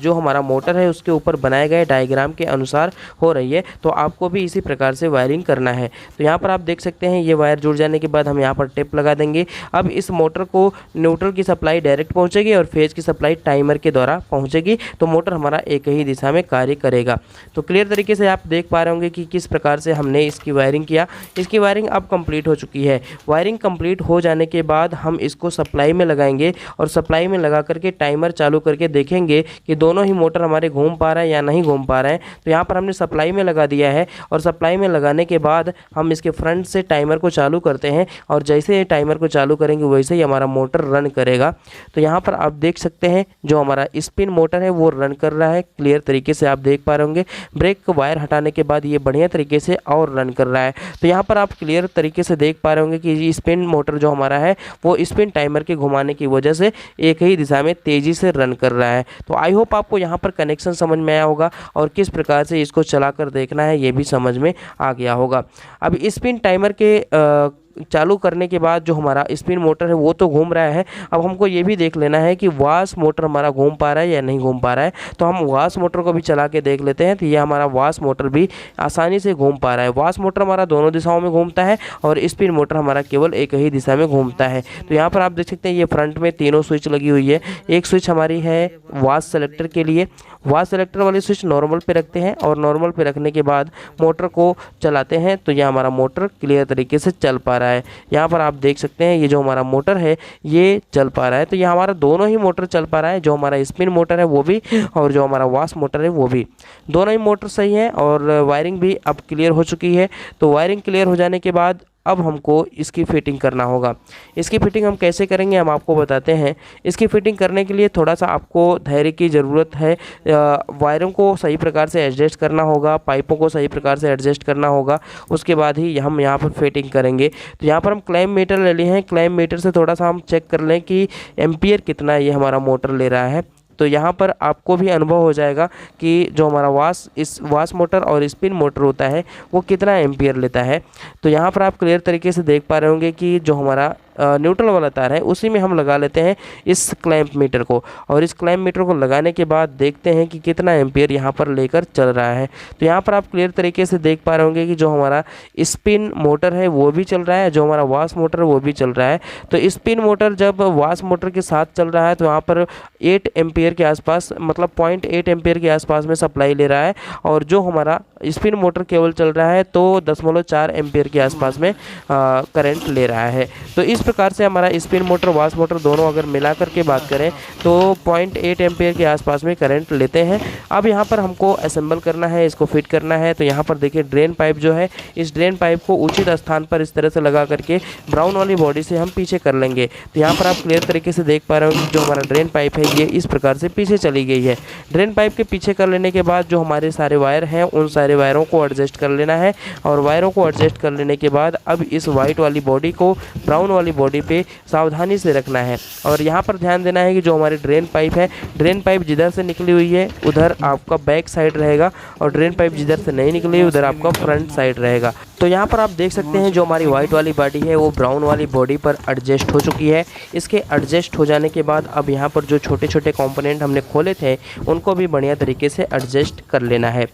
जो हमारा मोटर है उसके ऊपर बनाए गए डायग्राम के अनुसार हो रही है। तो आपको भी इसी प्रकार से वायरिंग करना है। तो यहाँ पर आप देख सकते हैं ये वायर जुड़ जाने के बाद हम यहाँ पर टेप लगा देंगे। अब इस मोटर को न्यूट्रल की सप्लाई डायरेक्ट पहुँचेगी और फेज़ की सप्लाई टाइमर के द्वारा पहुँचेगी। तो मोटर हमारा एक ही दिशा में कार्य करेगा। तो क्लियर तरीके से आप देख पा रहे होंगे कि किस प्रकार से हमने इसकी वायरिंग किया। इसकी वायरिंग अब कंप्लीट हो चुकी है। वायरिंग कंप्लीट हो जाने के बाद हम इसको सप्लाई में लगाएंगे और सप्लाई में लगा करके टाइमर चालू करके देखेंगे कि दोनों ही मोटर हमारे घूम पा रहा है या नहीं घूम पा रहे हैं। तो यहाँ पर हमने सप्लाई में लगा दिया है और सप्लाई में लगाने के बाद हम इसके फ्रंट से टाइमर को चालू करते हैं और जैसे टाइमर को चालू करेंगे वैसे ही हमारा मोटर रन करेगा। तो यहाँ पर आप देख सकते हैं जो हमारा स्पिन मोटर है वो रन कर रहा है, क्लियर तरीके से आप देख पा रहे होंगे। ब्रेक को वायर हटाने के बाद ये बढ़िया तरीके से और रन कर रहा है। तो यहाँ पर आप क्लियर तरीके से देख पा रहे होंगे कि स्पिन मोटर जो हमारा है वो स्पिन टाइमर के घुमाने की वजह से एक ही दिशा में तेज़ी से रन कर रहा है। तो आई होप आपको यहाँ पर कनेक्शन समझ में आया होगा और किस प्रकार से इसको चलाकर देखना है ये भी समझ में आ गया होगा। अब स्पिन टाइमर के चालू करने के बाद जो हमारा स्पिन मोटर है वो तो घूम रहा है। अब हमको ये भी देख लेना है कि वाश मोटर हमारा घूम पा रहा है या नहीं घूम पा रहा है। तो हम वाश मोटर को भी चला के देख लेते हैं। तो ये हमारा वाश मोटर भी आसानी से घूम पा रहा है। वाश मोटर हमारा दोनों दिशाओं में घूमता है और स्पिन मोटर हमारा केवल एक ही दिशा में घूमता है। तो यहाँ पर आप देख सकते हैं ये फ्रंट में तीनों स्विच लगी हुई है। एक स्विच हमारी है वाश सेलेक्टर के लिए। वाश सेलेक्टर वाली स्विच नॉर्मल पे रखते हैं और नॉर्मल पे रखने के बाद मोटर को चलाते हैं तो ये हमारा मोटर क्लियर तरीके से चल पा रहा है। यहाँ पर आप देख सकते हैं ये जो हमारा मोटर है ये चल पा रहा है। तो ये हमारा दोनों ही मोटर चल पा रहा है, जो हमारा स्पिन मोटर है वो भी और जो हमारा वाश मोटर है वो भी, दोनों ही मोटर सही है और वायरिंग भी अब क्लियर हो चुकी है। तो वायरिंग क्लियर हो जाने के बाद अब हमको इसकी फिटिंग करना होगा। इसकी फिटिंग हम कैसे करेंगे हम आपको बताते हैं। इसकी फिटिंग करने के लिए थोड़ा सा आपको धैर्य की ज़रूरत है। वायरों को सही प्रकार से एडजस्ट करना होगा, पाइपों को सही प्रकार से एडजस्ट करना होगा, उसके बाद ही हम यहाँ पर फिटिंग करेंगे। तो यहाँ पर हम क्लैंप मीटर ले लिए हैं। क्लैंप मीटर से थोड़ा सा हम चेक कर लें कि एम्पियर कितना ये हमारा मोटर ले रहा है। तो यहाँ पर आपको भी अनुभव हो जाएगा कि जो हमारा वाश मोटर और स्पिन मोटर होता है वो कितना एम्पियर लेता है। तो यहाँ पर आप क्लियर तरीके से देख पा रहे होंगे कि जो हमारा न्यूट्रल वाला तार है उसी में हम लगा लेते हैं इस क्लैंप मीटर को और इस क्लैंप मीटर को लगाने के बाद देखते हैं कि कितना एम्पियर यहाँ पर लेकर चल रहा है। तो यहाँ पर आप क्लियर तरीके से देख पा रहे होंगे कि जो हमारा स्पिन मोटर है वो भी चल रहा है, जो हमारा वाश मोटर है वो भी चल रहा है। तो स्पिन मोटर जब वाश मोटर के साथ चल रहा है तो वहाँ पर 8 एम्पियर के आसपास, मतलब 0.8 एम्पियर के आसपास में सप्लाई ले रहा है और जो हमारा स्पिन मोटर केवल चल रहा है तो 0.4 एम्पियर के आसपास में करंट ले रहा है। तो इस प्रकार से हमारा स्पिन मोटर वाश मोटर दोनों अगर मिला करके बात करें तो 0.8 एम्पियर के आसपास में करंट लेते हैं। अब यहाँ पर हमको असेंबल करना है, इसको फिट करना है। तो यहाँ पर देखिए ड्रेन पाइप जो है, इस ड्रेन पाइप को उचित स्थान पर इस तरह से लगा करके ब्राउन वाली बॉडी से हम पीछे कर लेंगे। तो यहाँ पर आप क्लियर तरीके से देख पा रहे हो कि जो हमारा ड्रेन पाइप है ये इस प्रकार से पीछे चली गई है। ड्रेन पाइप के पीछे कर लेने के बाद जो हमारे सारे वायर हैं उन सारे वायरों को एडजस्ट कर लेना है और वायरों को एडजस्ट कर लेने के बाद अब इस वाइट वाली बॉडी को ब्राउन वाली बॉडी पे सावधानी से रखना है। और यहाँ पर ध्यान देना है कि जो हमारी ड्रेन पाइप है, ड्रेन पाइप जिधर से निकली हुई है उधर आपका बैक साइड रहेगा और ड्रेन पाइप जिधर से नहीं निकली है उधर आपका फ्रंट साइड रहेगा। तो यहाँ पर आप देख सकते हैं जो हमारी वाइट वाली बॉडी है वो ब्राउन वाली बॉडी पर एडजस्ट हो चुकी है। इसके एडजस्ट हो जाने के बाद अब यहाँ पर जो छोटे छोटे कंपोनेंट हमने खोले थे उनको भी बढ़िया तरीके से एडजस्ट कर लेना है।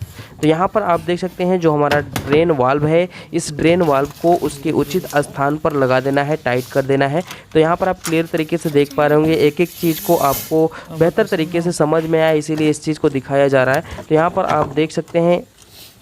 तो यहाँ पर आप देख सकते हैं जो हमारा ड्रेन वाल्व है, इस ड्रेन वाल्व को उसके उचित स्थान पर लगा देना है, टाइट कर देना है। तो यहाँ पर आप क्लियर तरीके से देख पा रहे होंगे, एक एक चीज़ को आपको बेहतर तरीके से समझ में आए इसीलिए इस चीज़ को दिखाया जा रहा है। तो यहाँ पर आप देख सकते हैं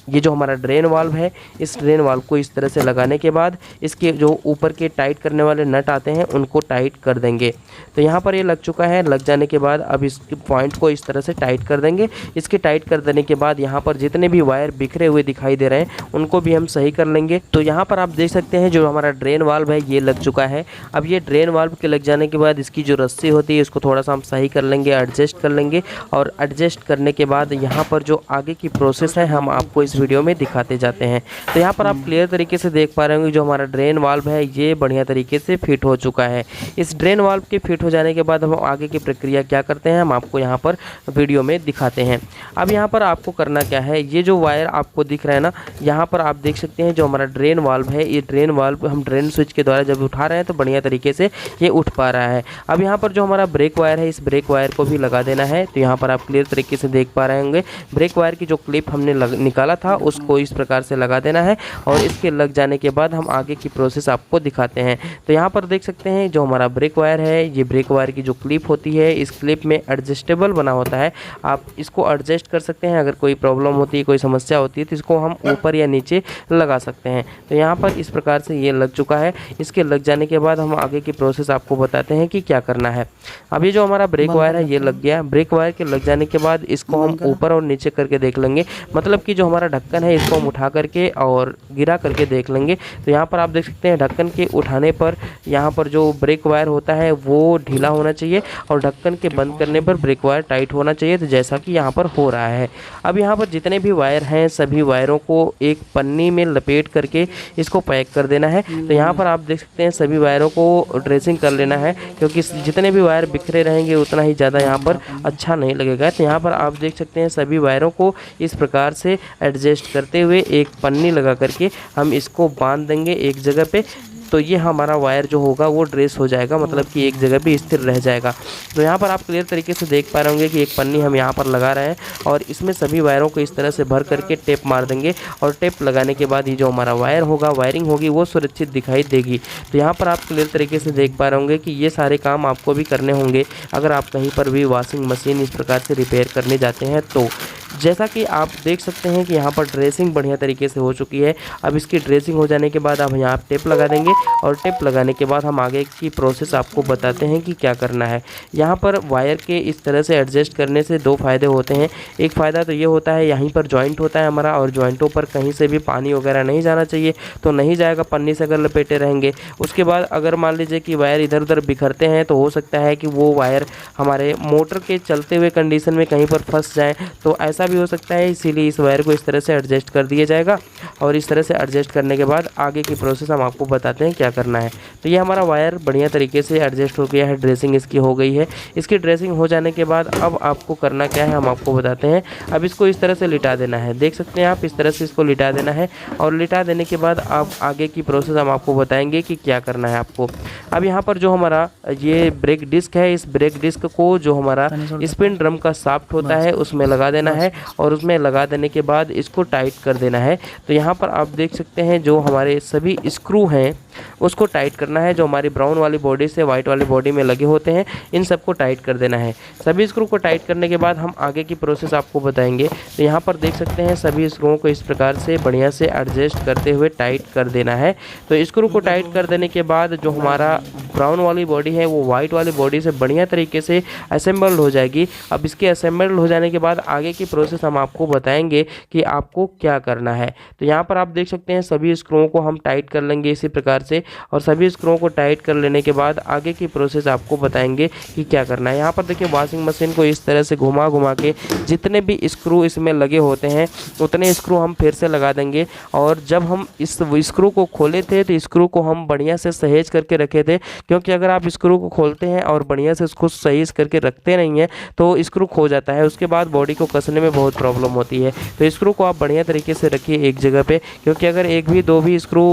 ये जो हमारा ड्रेन वाल्व है, इस ड्रेन वाल्व को इस तरह से लगाने के बाद इसके जो ऊपर के टाइट करने वाले नट आते हैं उनको टाइट कर देंगे। तो यहाँ पर ये लग चुका है। लग जाने के बाद अब इस पॉइंट को इस तरह से टाइट कर देंगे। इसके टाइट कर देने के बाद यहाँ पर जितने भी वायर बिखरे हुए दिखाई दे रहे हैं उनको भी हम सही कर लेंगे। तो यहाँ पर आप देख सकते हैं जो हमारा ड्रेन वाल्व है ये लग चुका है। अब ये ड्रेन वाल्व के लग जाने के बाद इसकी जो रस्सी होती है इसको थोड़ा सा हम सही कर लेंगे, एडजस्ट कर लेंगे और एडजस्ट करने के बाद यहाँ पर जो आगे की प्रोसेस है हम आपको इस वीडियो में दिखाते जाते हैं। तो यहाँ पर आप क्लियर तरीके से देख पा रहे होंगे जो हमारा ड्रेन वाल्व है ये बढ़िया तरीके से फिट हो चुका है। इस ड्रेन वाल्व के फिट हो जाने के बाद हम आगे की प्रक्रिया क्या करते हैं हम आपको यहाँ पर वीडियो में दिखाते हैं। अब यहाँ पर आपको करना क्या है, ये जो वायर आपको दिख रहा है ना, यहाँ पर आप देख सकते हैं जो हमारा ड्रेन वाल्व है, ये ड्रेन वाल्व हम ड्रेन स्विच के द्वारा जब उठा रहे हैं तो बढ़िया तरीके से ये उठ पा रहा है। अब यहाँ पर जो हमारा ब्रेक वायर है, इस ब्रेक वायर को भी लगा देना है। तो यहाँ पर आप क्लियर तरीके से देख पा रहे होंगे ब्रेक वायर की जो क्लिप हमने निकाला था उसको इस प्रकार से लगा देना है और इसके लग जाने के बाद हम आगे की प्रोसेस आपको दिखाते हैं। तो यहाँ पर देख सकते हैं जो हमारा ब्रेक वायर है, ये ब्रेक वायर की जो क्लिप होती है इस क्लिप में एडजस्टेबल बना होता है। आप इसको एडजस्ट एडजस्ट कर सकते हैं। अगर कोई प्रॉब्लम होती है, कोई समस्या होती है तो इसको हम ऊपर या नीचे लगा सकते हैं। तो यहाँ पर इस प्रकार से ये लग चुका है। इसके लग जाने के बाद हम आगे की प्रोसेस आपको बताते हैं कि क्या करना है। अब ये जो हमारा ब्रेक वायर है ये लग गया। ब्रेक वायर के लग जाने के बाद इसको हम ऊपर और नीचे करके देख लेंगे, मतलब कि जो हमारा ढक्कन है इसको हम उठा करके और गिरा करके देख लेंगे। तो यहाँ पर आप देख सकते हैं ढक्कन के उठाने पर यहाँ पर जो ब्रेक वायर होता है वो ढीला होना चाहिए और ढक्कन के बंद करने पर ब्रेक वायर टाइट होना चाहिए। तो जैसा कि यहाँ पर हो रहा है। अब यहाँ पर जितने भी वायर हैं सभी वायरों को एक पन्नी में लपेट करके इसको पैक कर देना है। तो यहाँ पर आप देख सकते हैं सभी वायरों को ड्रेसिंग कर लेना है, क्योंकि जितने भी वायर बिखरे रहेंगे उतना ही ज़्यादा यहाँ पर अच्छा नहीं लगेगा। तो यहाँ पर आप देख सकते हैं सभी वायरों को इस प्रकार से एडजस्ट करते हुए एक पन्नी लगा करके हम इसको बांध देंगे एक जगह पे। तो ये हमारा वायर जो होगा वो ड्रेस हो जाएगा, मतलब कि एक जगह पे स्थिर रह जाएगा। तो यहाँ पर आप क्लियर तरीके से देख पा रहे होंगे कि एक पन्नी हम यहाँ पर लगा रहे हैं और इसमें सभी वायरों को इस तरह से भर करके टेप मार देंगे और टेप लगाने के बाद ये जो हमारा वायर होगा, वायरिंग होगी, वो सुरक्षित दिखाई देगी। तो यहाँ पर आप क्लियर तरीके से देख पा रहे होंगे कि ये सारे काम आपको भी करने होंगे अगर आप कहीं पर भी वॉशिंग मशीन इस प्रकार से रिपेयर करने जाते हैं। तो जैसा कि आप देख सकते हैं कि यहाँ पर ड्रेसिंग बढ़िया तरीके से हो चुकी है। अब इसकी ड्रेसिंग हो जाने के बाद अब यहाँ टेप लगा देंगे और टेप लगाने के बाद हम आगे की प्रोसेस आपको बताते हैं कि क्या करना है। यहाँ पर वायर के इस तरह से एडजस्ट करने से दो फ़ायदे होते हैं। एक फ़ायदा तो ये होता है यहीं पर जॉइंट होता है हमारा और जॉइंटों पर कहीं से भी पानी वगैरह नहीं जाना चाहिए, तो नहीं जाएगा पन्नी से अगर लपेटे रहेंगे। उसके बाद अगर मान लीजिए कि वायर इधर उधर बिखरते हैं तो हो सकता है कि वो वायर हमारे मोटर के चलते हुए कंडीशन में कहीं पर फंस जाएँ, तो ऐसा भी हो सकता है। इसीलिए इस वायर को इस तरह से एडजस्ट कर दिया जाएगा और इस तरह से एडजस्ट करने के बाद आगे की प्रोसेस हम आपको बताते हैं क्या करना है। तो ये हमारा वायर बढ़िया तरीके से एडजस्ट हो गया है, ड्रेसिंग इसकी हो गई है। इसकी ड्रेसिंग हो जाने के बाद अब आपको करना क्या है हम आपको बताते हैं। अब इसको इस तरह से लिटा देना है, देख सकते हैं आप, इस तरह से इसको लिटा देना है और लिटा देने के बाद अब आगे की प्रोसेस हम आपको बताएंगे कि क्या करना है आपको। अब यहाँ पर जो हमारा ये ब्रेक डिस्क है, इस ब्रेक डिस्क को जो हमारा स्पिन ड्रम का शाफ्ट होता है उसमें लगा देना है और उसमें लगा देने के बाद इसको टाइट कर देना है। तो यहाँ पर आप देख सकते हैं जो हमारे सभी स्क्रू हैं उसको टाइट करना है। जो हमारी ब्राउन वाली बॉडी से वाइट वाली बॉडी में लगे होते हैं इन सबको टाइट कर देना है। सभी स्क्रू को टाइट करने के बाद हम आगे की प्रोसेस आपको बताएंगे। तो यहाँ पर देख सकते हैं सभी स्क्रूओं को इस प्रकार से बढ़िया से एडजस्ट करते हुए टाइट कर देना है। तो स्क्रू को टाइट कर देने के बाद जो हमारा ब्राउन वाली बॉडी है वो वाइट वाली बॉडी से बढ़िया तरीके से असेंबल्ड हो जाएगी। अब इसके असेंबल्ड हो जाने के बाद आगे की प्रोसेस हम आपको बताएंगे कि आपको क्या करना है। तो यहाँ पर आप देख सकते हैं सभी स्क्रूओं को हम टाइट कर लेंगे इसी प्रकार से और सभी स्क्रूओं को टाइट कर लेने के बाद आगे की प्रोसेस आपको बताएंगे कि क्या करना है। यहाँ पर देखिए वॉशिंग मशीन को इस तरह से घुमा घुमा के जितने भी स्क्रू इसमें लगे होते हैं उतने स्क्रू हम फिर से लगा देंगे। और जब हम इस स्क्रू को खोले थे तो स्क्रू को हम बढ़िया से सहेज करके रखे थे, क्योंकि अगर आप स्क्रू को खोलते हैं और बढ़िया से उसको सहेज करके रखते नहीं हैं तो स्क्रू खो जाता है, उसके बाद बॉडी को कसने में बहुत प्रॉब्लम होती है। तो स्क्रू को आप बढ़िया तरीके से रखिए एक जगह पे, क्योंकि अगर एक भी दो भी स्क्रू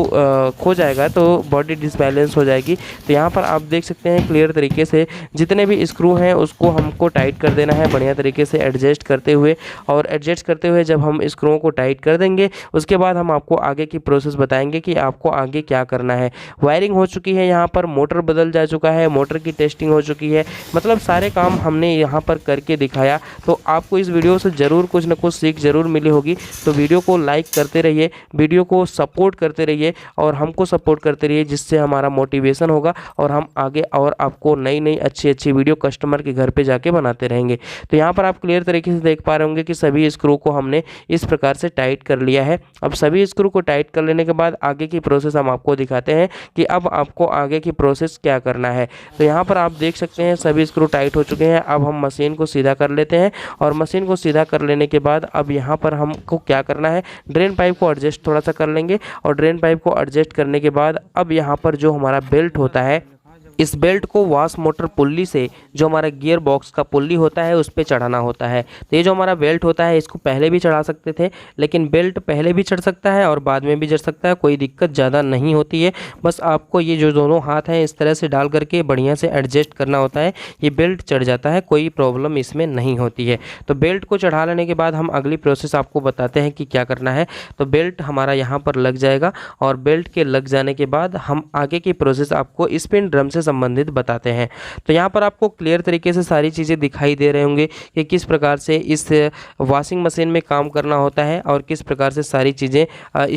खो जाएगा तो बॉडी डिसबैलेंस हो जाएगी। तो यहाँ पर आप देख सकते हैं क्लियर तरीके से जितने भी स्क्रू हैं उसको हमको टाइट कर देना है बढ़िया तरीके से एडजस्ट करते हुए। और एडजस्ट करते हुए जब हम स्क्रूओं को टाइट कर देंगे उसके बाद हम आपको आगे की प्रोसेस बताएंगे कि आपको आगे क्या करना है। वायरिंग हो चुकी है, यहाँ पर मोटर बदल जा चुका है, मोटर की टेस्टिंग हो चुकी है, मतलब सारे काम हमने यहाँ पर करके दिखाया। तो आपको इस वीडियो से ज़रूर कुछ ना कुछ सीख ज़रूर मिली होगी। तो वीडियो को लाइक करते रहिए, वीडियो को सपोर्ट करते रहिए और हमको सपोर्ट करते रहिए, जिससे हमारा मोटिवेशन होगा और हम आगे और आपको नई नई अच्छी अच्छी वीडियो कस्टमर के घर पे जाके बनाते रहेंगे। तो यहाँ पर आप क्लियर तरीके से देख पा रहे होंगे कि सभी स्क्रू को हमने इस प्रकार से टाइट कर लिया है। अब सभी स्क्रू को टाइट कर लेने के बाद आगे की प्रोसेस हम आपको दिखाते हैं कि अब आपको आगे की प्रोसेस क्या करना है। तो यहाँ पर आप देख सकते हैं सभी स्क्रू टाइट हो चुके हैं। अब हम मशीन को सीधा कर लेते हैं और मशीन को सीधा कर लेने के बाद अब यहाँ पर हमको क्या करना है, ड्रेन पाइप को एडजस्ट थोड़ा सा कर लेंगे और ड्रेन पाइप को एडजस्ट करने के बाद अब यहाँ पर जो हमारा बेल्ट होता है इस बेल्ट को वॉश मोटर पुल्ली से जो हमारा गियर बॉक्स का पुल्ली होता है उस पर चढ़ाना होता है। तो ये जो हमारा बेल्ट होता है इसको पहले भी चढ़ा सकते थे, लेकिन बेल्ट पहले भी चढ़ सकता है और बाद में भी चढ़ सकता है, कोई दिक्कत ज़्यादा नहीं होती है। बस आपको ये जो दोनों हाथ हैं इस तरह से डाल करके बढ़िया से एडजस्ट करना होता है, ये बेल्ट चढ़ जाता है, कोई प्रॉब्लम इसमें नहीं होती है। तो बेल्ट को चढ़ा लेने के बाद हम अगली प्रोसेस आपको बताते हैं कि क्या करना है। तो बेल्ट हमारा यहाँ पर लग जाएगा और बेल्ट के लग जाने के बाद हम आगे की प्रोसेस आपको स्पिन ड्रम से संबंधित बताते हैं। तो यहाँ पर आपको क्लियर तरीके से सारी चीज़ें दिखाई दे रहे होंगे कि किस प्रकार से इस वॉशिंग मशीन में काम करना होता है और किस प्रकार से सारी चीज़ें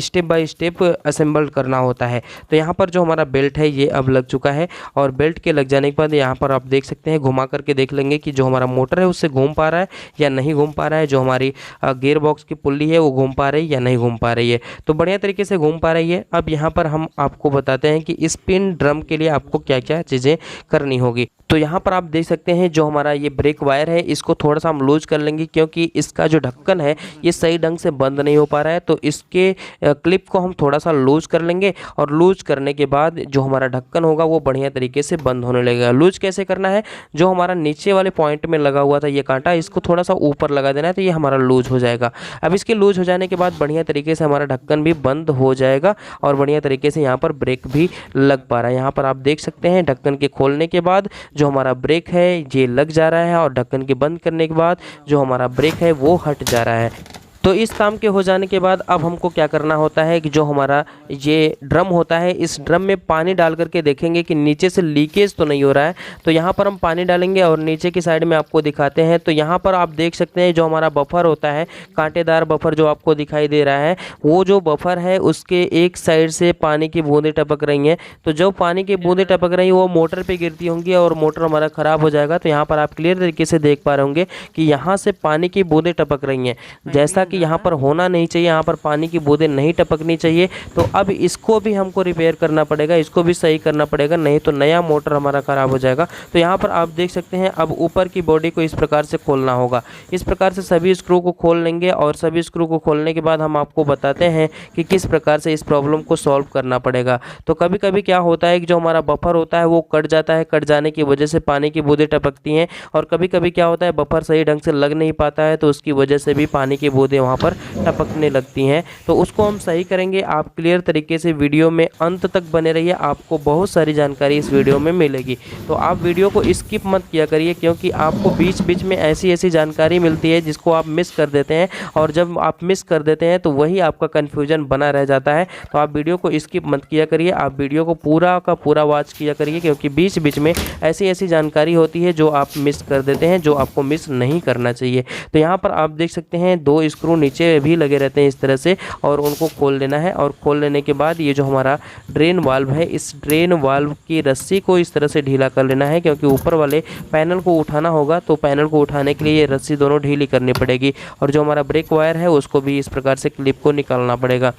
स्टेप बाय स्टेप असेंबल्ड करना होता है। तो यहाँ पर जो हमारा बेल्ट है ये अब लग चुका है और बेल्ट के लग जाने के बाद यहाँ पर आप देख सकते हैं, घुमा करके देख लेंगे कि जो हमारा मोटर है उससे घूम पा रहा है या नहीं घूम पा रहा है, जो हमारी गियर बॉक्स की पुल्ली है वो घूम पा रही है या नहीं घूम पा रही है। तो बढ़िया तरीके से घूम पा रही है। अब यहाँ पर हम आपको बताते हैं कि स्पिन ड्रम के लिए आपको क्या क्या चीज़ें करनी होगी। तो यहाँ पर आप देख सकते हैं जो हमारा ये ब्रेक वायर है इसको थोड़ा सा हम लूज कर लेंगे, क्योंकि इसका जो ढक्कन है ये सही ढंग से बंद नहीं हो पा रहा है। तो इसके क्लिप को हम थोड़ा सा लूज कर लेंगे और लूज करने के बाद जो हमारा ढक्कन होगा वो बढ़िया तरीके से बंद होने लगेगा। लूज कैसे करना है, जो हमारा नीचे वाले पॉइंट में लगा हुआ था ये कांटा, इसको थोड़ा सा ऊपर लगा देना है तो ये हमारा लूज हो जाएगा। अब इसके लूज हो जाने के बाद बढ़िया तरीके से हमारा ढक्कन भी बंद हो जाएगा और बढ़िया तरीके से यहाँ पर ब्रेक भी लग पा रहा है। यहाँ पर आप देख सकते हैं ढक्कन के खोलने के बाद जो हमारा ब्रेक है ये लग जा रहा है और ढक्कन के बंद करने के बाद जो हमारा ब्रेक है वो हट जा रहा है। तो इस काम के हो जाने के बाद अब हमको क्या करना होता है कि जो हमारा ये ड्रम होता है इस ड्रम में पानी डाल करके देखेंगे कि नीचे से लीकेज तो नहीं हो रहा है। तो यहाँ पर हम पानी डालेंगे और नीचे की साइड में आपको दिखाते हैं। तो यहाँ पर आप देख सकते हैं जो हमारा बफर होता है, कांटेदार बफर जो आपको दिखाई दे रहा है, वो जो बफर है उसके एक साइड से पानी की बूंदें टपक रही हैं। तो जो पानी की बूंदें टपक रही हैं वो मोटर पर गिरती होंगी और मोटर हमारा ख़राब हो जाएगा। तो यहाँ पर आप क्लियर तरीके से देख पा रहे होंगे कि यहाँ से पानी की बूंदें टपक रही हैं, जैसा कि यहाँ पर होना नहीं चाहिए। यहाँ पर पानी की बूंदें नहीं टपकनी चाहिए। तो अब इसको भी हमको रिपेयर करना पड़ेगा, इसको भी सही करना पड़ेगा, नहीं तो नया मोटर हमारा ख़राब हो जाएगा। तो यहाँ पर आप देख सकते हैं अब ऊपर की बॉडी को इस प्रकार से खोलना होगा। इस प्रकार से सभी स्क्रू को खोल लेंगे और सभी स्क्रू को खोलने के बाद हम आपको बताते हैं कि किस प्रकार से इस प्रॉब्लम को सॉल्व करना पड़ेगा। तो कभी कभी क्या होता है कि जो हमारा बफर होता है वो कट जाता है, कट जाने की वजह से पानी की बूंदें टपकती हैं। और कभी कभी क्या होता है बफर सही ढंग से लग नहीं पाता है, तो उसकी वजह से भी पानी की बूंदें वहाँ पर टपकने लगती हैं। तो उसको हम सही करेंगे। आप क्लियर तरीके से वीडियो में अंत तक बने रहिए, आपको बहुत सारी जानकारी इस वीडियो में मिलेगी। तो आप वीडियो को स्किप मत किया करिए, क्योंकि आपको बीच बीच में ऐसी ऐसी जानकारी मिलती है जिसको आप मिस कर देते हैं, और जब आप मिस कर देते हैं तो वही आपका कन्फ्यूजन बना रह जाता है। तो आप वीडियो को स्किप मत किया करिए, आप वीडियो को पूरा का पूरा वॉच किया करिए, क्योंकि बीच बीच में ऐसी ऐसी जानकारी होती है जो आप मिस कर देते हैं, जो आपको मिस नहीं करना चाहिए। तो यहाँ पर आप देख सकते हैं 2 स्क्रू नीचे भी लगे रहते हैं इस तरह से, और उनको खोल लेना है। और खोल लेने के बाद ये जो हमारा ड्रेन वाल्व है, इस ड्रेन वाल्व की रस्सी को इस तरह से ढीला कर लेना है, क्योंकि ऊपर वाले पैनल को उठाना होगा। तो पैनल को उठाने के लिए ये रस्सी दोनों ढीली करनी पड़ेगी। और जो हमारा ब्रेक वायर है उसको भी इस प्रकार से क्लिप को निकालना पड़ेगा।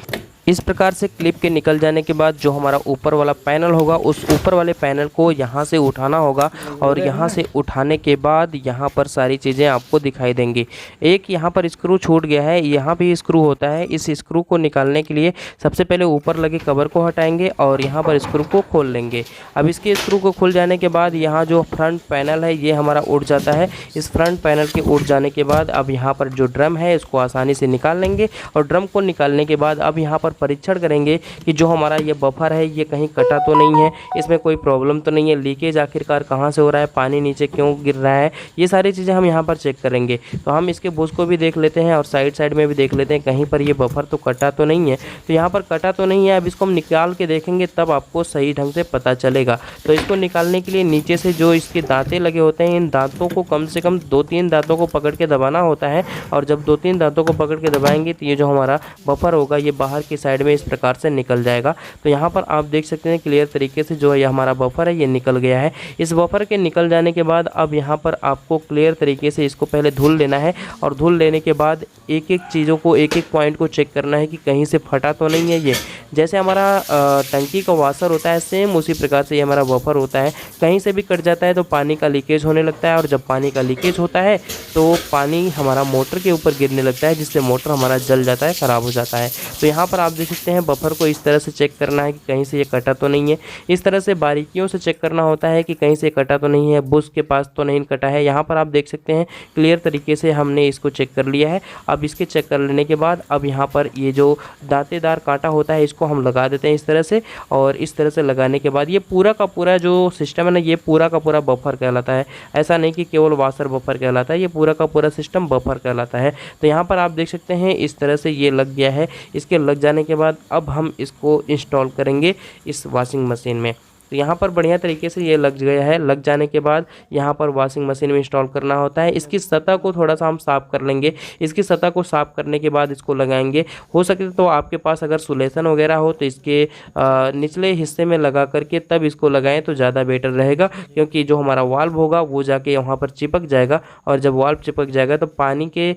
इस प्रकार से क्लिप के निकल जाने के बाद जो हमारा ऊपर वाला पैनल होगा उस ऊपर वाले पैनल को यहाँ से उठाना होगा, और यहाँ से उठाने के बाद यहाँ पर सारी चीज़ें आपको दिखाई देंगी। एक यहाँ पर स्क्रू छूट गया है, यहाँ भी स्क्रू होता है। इस स्क्रू को निकालने के लिए सबसे पहले ऊपर लगे कवर को हटाएंगे और यहाँ पर स्क्रू को खोल लेंगे। अब इसके स्क्रू को खुल जाने के बाद यहाँ जो फ्रंट पैनल है ये हमारा उठ जाता है। इस फ्रंट पैनल के उठ जाने के बाद अब यहाँ पर जो ड्रम है इसको आसानी से निकाल लेंगे, और ड्रम को निकालने के बाद अब यहाँ पर परीक्षण करेंगे कि जो हमारा ये बफर है ये कहीं कटा तो नहीं है, इसमें कोई प्रॉब्लम तो नहीं है, लीकेज आखिरकार कहाँ से हो रहा है, पानी नीचे क्यों गिर रहा है, ये सारी चीज़ें हम यहाँ पर चेक करेंगे। तो हम इसके बुश को भी देख लेते हैं और साइड में भी देख लेते हैं कहीं पर ये बफर तो कटा तो नहीं है। तो यहाँ पर कटा तो नहीं है। अब इसको हम निकाल के देखेंगे तब आपको सही ढंग से पता चलेगा। तो इसको निकालने के लिए नीचे से जो इसके दांतें लगे होते हैं, इन दांतों को कम से कम 2-3 दांतों को पकड़ के दबाना होता है, और जब 2-3 दांतों को पकड़ के दबाएंगे तो ये जो हमारा बफर होगा ये बाहर की साइड में इस प्रकार से निकल जाएगा। तो यहाँ पर आप देख सकते हैं क्लियर तरीके से जो है हमारा बफर है ये निकल गया है। इस बफर के निकल जाने के बाद अब यहाँ पर आपको क्लियर तरीके से इसको पहले धुल लेना है, और धुल लेने के बाद एक एक चीज़ों को एक एक पॉइंट को चेक करना है कि कहीं से फटा तो नहीं है। ये जैसे हमारा टंकी का वाशर होता है सेम उसी प्रकार से ये हमारा बफर होता है। कहीं से भी कट जाता है तो पानी का लीकेज होने लगता है, और जब पानी का लीकेज होता है तो पानी हमारा मोटर के ऊपर गिरने लगता है, जिससे मोटर हमारा जल जाता है, ख़राब हो जाता है। तो यहाँ पर आप देख सकते हैं बफर को इस तरह से चेक करना है कि कहीं से ये कटा तो नहीं है। इस तरह से बारीकियों से चेक करना होता है कि कहीं से कटा तो नहीं है, बुश के पास तो नहीं कटा है। यहाँ पर आप देख सकते हैं क्लियर तरीके से हमने इसको चेक कर लिया है। अब इसके चेक कर लेने के बाद अब यहाँ पर ये जो दांतेदार कांटा होता है इसको हम लगा देते हैं इस तरह से, और इस तरह से लगाने के बाद ये पूरा का पूरा जो सिस्टम है ना ये पूरा का पूरा बफर कहलाता है। ऐसा नहीं कि केवल वाशर बफर कहलाता है, ये पूरा का पूरा सिस्टम बफर कहलाता है। तो यहाँ पर आप देख सकते हैं इस तरह से ये लग गया है। इसके लग जाने के बाद अब हम इसको इंस्टॉल करेंगे इस वॉशिंग मशीन में। तो यहाँ पर आप देख सकते हैं क्लियर तरीके से जो है ये हमारा बफर है ये निकल गया है। इस प्रकार से ये लग गया है। इसके लग जाने के बाद अब हम इसको इंस्टॉल करेंगे इस वॉशिंग मशीन में। तो यहाँ पर बढ़िया तरीके से ये लग गया है। लग जाने के बाद यहाँ पर वॉशिंग मशीन में इंस्टॉल करना होता है। इसकी सतह को थोड़ा सा हम साफ़ कर लेंगे। इसकी सतह को साफ़ करने के बाद इसको लगाएंगे। हो सके तो आपके पास अगर सुलेसन वगैरह हो तो इसके निचले हिस्से में लगा करके तब इसको लगाएं तो ज़्यादा बेटर रहेगा, क्योंकि जो हमारा वाल्व होगा वो जाके वहाँ पर चिपक जाएगा, और जब वाल्व चिपक जाएगा तो पानी के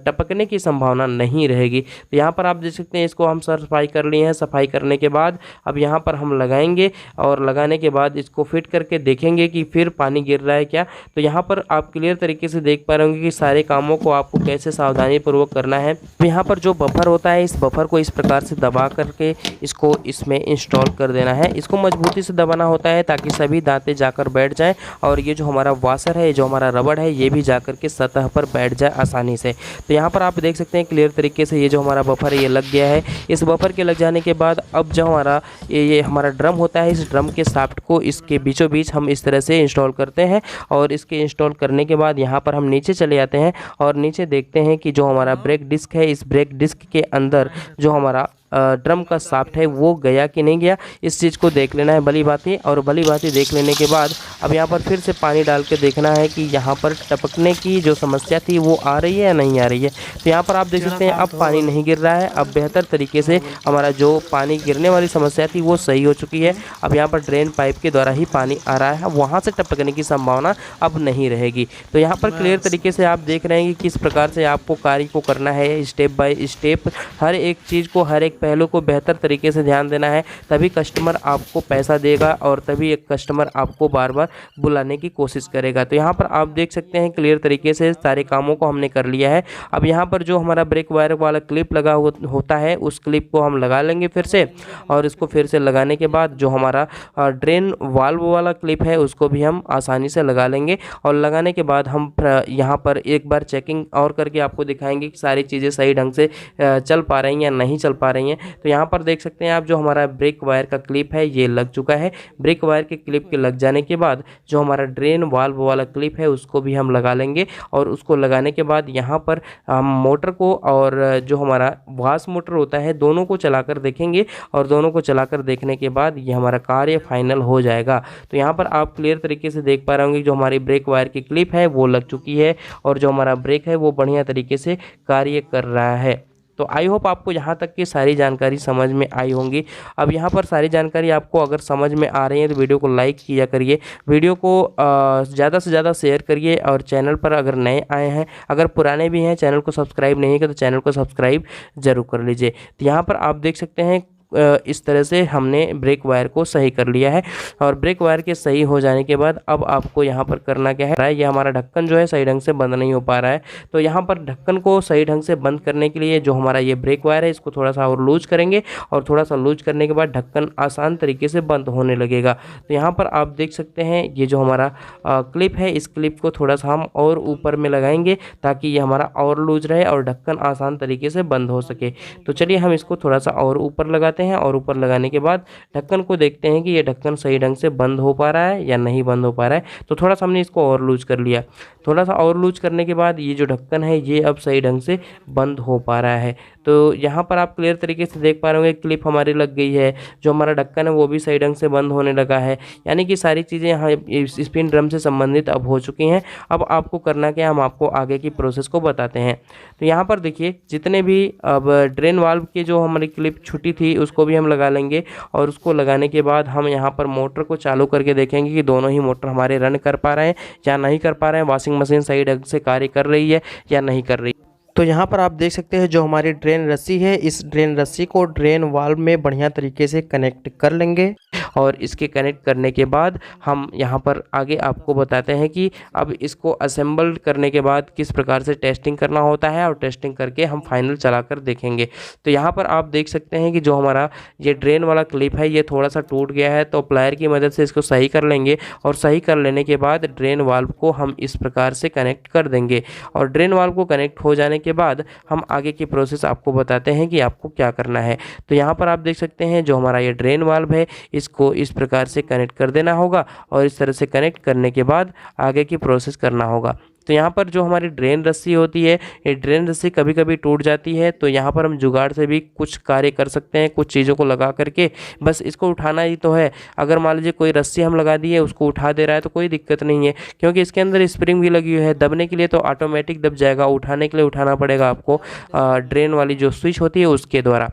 टपकने की संभावना नहीं रहेगी। तो यहाँ पर आप देख सकते हैं इसको हम सफाई कर लिए हैं। सफाई करने के बाद अब यहाँ पर हम लगाएंगे, और लगाने के बाद इसको फिट करके देखेंगे कि फिर पानी गिर रहा है क्या। तो यहाँ पर आप क्लियर तरीके से देख पा रहे होंगे कि सारे कामों को आपको कैसे सावधानी पूर्वक करना है। तो यहाँ पर जो बफर होता है, इस बफर को इस प्रकार से दबा करके इसको इसमें इंस्टॉल कर देना है। इसको मजबूती से दबाना होता है ताकि सभी दांतें जाकर बैठ जाएं, और ये जो हमारा वाशर है, जो हमारा रबड़ है, ये भी जाकर के सतह पर बैठ जाए आसानी से। तो यहाँ पर आप देख सकते हैं क्लियर तरीके से ये जो हमारा बफर है ये लग गया है। इस बफर के लग जाने के बाद अब जो हमारा ये हमारा ड्रम होता है, इस ड्रम के शाफ्ट को इसके बीचों बीच हम इस तरह से इंस्टॉल करते हैं। और इसके इंस्टॉल करने के बाद यहाँ पर हम नीचे चले जाते हैं और नीचे देखते हैं कि जो हमारा ब्रेक डिस्क है, इस ब्रेक डिस्क के अंदर जो हमारा ड्रम का शाफ्ट है वो गया कि नहीं गया, इस चीज़ को देख लेना है भली भांति। और भली भांति देख लेने के बाद अब यहाँ पर फिर से पानी डाल के देखना है कि यहाँ पर टपकने की जो समस्या थी वो आ रही है या नहीं आ रही है। तो यहाँ पर आप देख सकते हैं अब पानी नहीं गिर रहा है। अब बेहतर तरीके से हमारा जो पानी गिरने वाली समस्या थी वो सही हो चुकी है। अब यहाँ पर ड्रेन पाइप के द्वारा ही पानी आ रहा है, वहाँ से टपकने की संभावना अब नहीं रहेगी। तो यहाँ पर क्लियर तरीके से आप देख रहे हैं कि किस प्रकार से आपको कार्य को करना है, स्टेप बाय स्टेप हर एक चीज़ को, हर एक पहलू को बेहतर तरीके से ध्यान देना है। तभी कस्टमर आपको पैसा देगा और तभी एक कस्टमर आपको बार बार बुलाने की कोशिश करेगा। तो यहाँ पर आप देख सकते हैं क्लियर तरीके से सारे कामों को हमने कर लिया है। अब यहाँ पर जो हमारा ब्रेक वायर वाला क्लिप लगा होता है, उस क्लिप को हम लगा लेंगे फिर से, और इसको फिर से लगाने के बाद जो हमारा ड्रेन वाल्व वाला क्लिप है उसको भी हम आसानी से लगा लेंगे। और लगाने के बाद हम यहाँ पर एक बार चेकिंग और करके आपको दिखाएंगे कि सारी चीज़ें सही ढंग से चल पा रही हैं या नहीं चल पा रही हैं। तो यहाँ पर देख सकते हैं आप जो हमारा ब्रेक वायर का क्लिप है ये लग चुका है। ब्रेक वायर के क्लिप के लग जाने के बाद जो हमारा ड्रेन वाल्व वाला क्लिप है उसको भी हम लगा लेंगे। और उसको लगाने के बाद यहाँ पर हम मोटर को और जो हमारा वाश मोटर होता है दोनों को चलाकर देखेंगे, और दोनों को चलाकर देखने के बाद ये हमारा कार्य फाइनल हो जाएगा। तो यहाँ पर आप क्लियर तरीके से देख पा रहे होंगे जो हमारी ब्रेक वायर की क्लिप है वो लग चुकी है, और जो हमारा ब्रेक है वो बढ़िया तरीके से कार्य कर रहा है। तो आई होप आपको यहाँ तक की सारी जानकारी समझ में आई होंगी। अब यहाँ पर सारी जानकारी आपको अगर समझ में आ रही है तो वीडियो को लाइक किया करिए, वीडियो को ज़्यादा से ज़्यादा शेयर करिए, और चैनल पर अगर नए आए हैं, अगर पुराने भी हैं, चैनल को सब्सक्राइब नहीं किया तो चैनल को सब्सक्राइब जरूर कर लीजिए। तो यहाँ पर आप देख सकते हैं इस तरह से हमने ब्रेक वायर को सही कर लिया है। और ब्रेक वायर के सही हो जाने के बाद अब आपको यहाँ पर करना क्या है, ये हमारा ढक्कन जो है सही ढंग से बंद नहीं हो पा रहा है। तो यहाँ पर ढक्कन को सही ढंग से बंद करने के लिए जो हमारा ये ब्रेक वायर है इसको थोड़ा सा और लूज करेंगे, और थोड़ा सा लूज करने के बाद ढक्कन आसान तरीके से बंद होने लगेगा। तो यहाँ पर आप देख सकते हैं ये जो हमारा क्लिप है, इस क्लिप को थोड़ा सा हम और ऊपर में लगाएंगे ताकि ये हमारा और लूज रहे और ढक्कन आसान तरीके से बंद हो सके। तो चलिए हम इसको थोड़ा सा और ऊपर लगाते हैं, और ऊपर लगाने के बाद ढक्कन को देखते हैं कि ये ढक्कन सही ढंग से बंद हो पा रहा है या नहीं बंद हो पा रहा है। तो थोड़ा सा हमने इसको और लूज कर लिया। थोड़ा सा और लूज करने के बाद ये जो ढक्कन है ये अब सही ढंग से बंद हो पा रहा है। तो यहाँ पर आप क्लियर तरीके से देख पा रहे होंगे क्लिप हमारी लग गई है, जो हमारा ढक्कन है वो भी सही ढंग से बंद होने लगा है। यानी कि सारी चीज़ें यहाँ स्पिन ड्रम से संबंधित अब हो चुकी हैं। अब आपको करना क्या है, हम आपको आगे की प्रोसेस को बताते हैं। तो यहाँ पर देखिए जितने भी अब ड्रेन वाल्व की जो हमारी क्लिप छुटी थी उसको भी हम लगा लेंगे, और उसको लगाने के बाद हम यहाँ पर मोटर को चालू करके देखेंगे कि दोनों ही मोटर हमारे रन कर पा रहे हैं या नहीं कर पा रहे हैं, वॉशिंग मशीन सही ढंग से कार्य कर रही है या नहीं कर रही। तो यहाँ पर आप देख सकते हैं जो हमारी ड्रेन रस्सी है, इस ड्रेन रस्सी को ड्रेन वाल्व में बढ़िया तरीके से कनेक्ट कर लेंगे, और इसके कनेक्ट करने के बाद हम यहाँ पर आगे आपको बताते हैं कि अब इसको असेंबल करने के बाद किस प्रकार से टेस्टिंग करना होता है, और टेस्टिंग करके हम फाइनल चलाकर देखेंगे। तो यहाँ पर आप देख सकते हैं कि जो हमारा ये ड्रेन वाला क्लिप है ये थोड़ा सा टूट गया है, तो प्लायर की मदद से इसको सही कर लेंगे, और सही कर लेने के बाद ड्रेन वाल्व को हम इस प्रकार से कनेक्ट कर देंगे। और ड्रेन वाल्व को कनेक्ट हो जाने के बाद हम आगे की प्रोसेस आपको बताते हैं कि आपको क्या करना है। तो यहाँ पर आप देख सकते हैं जो हमारा ये ड्रेन वाल्व है इसको इस प्रकार से कनेक्ट कर देना होगा, और इस तरह से कनेक्ट करने के बाद आगे की प्रोसेस करना होगा। तो यहाँ पर जो हमारी ड्रेन रस्सी होती है, ये ड्रेन रस्सी कभी कभी टूट जाती है, तो यहाँ पर हम जुगाड़ से भी कुछ कार्य कर सकते हैं, कुछ चीज़ों को लगा करके। बस इसको उठाना ही तो है। अगर मान लीजिए कोई रस्सी हम लगा दी है, उसको उठा दे रहा है तो कोई दिक्कत नहीं है, क्योंकि इसके अंदर स्प्रिंग भी लगी हुई है। दबने के लिए तो ऑटोमेटिक दब जाएगा, उठाने के लिए उठाना पड़ेगा आपको ड्रेन वाली जो स्विच होती है उसके द्वारा।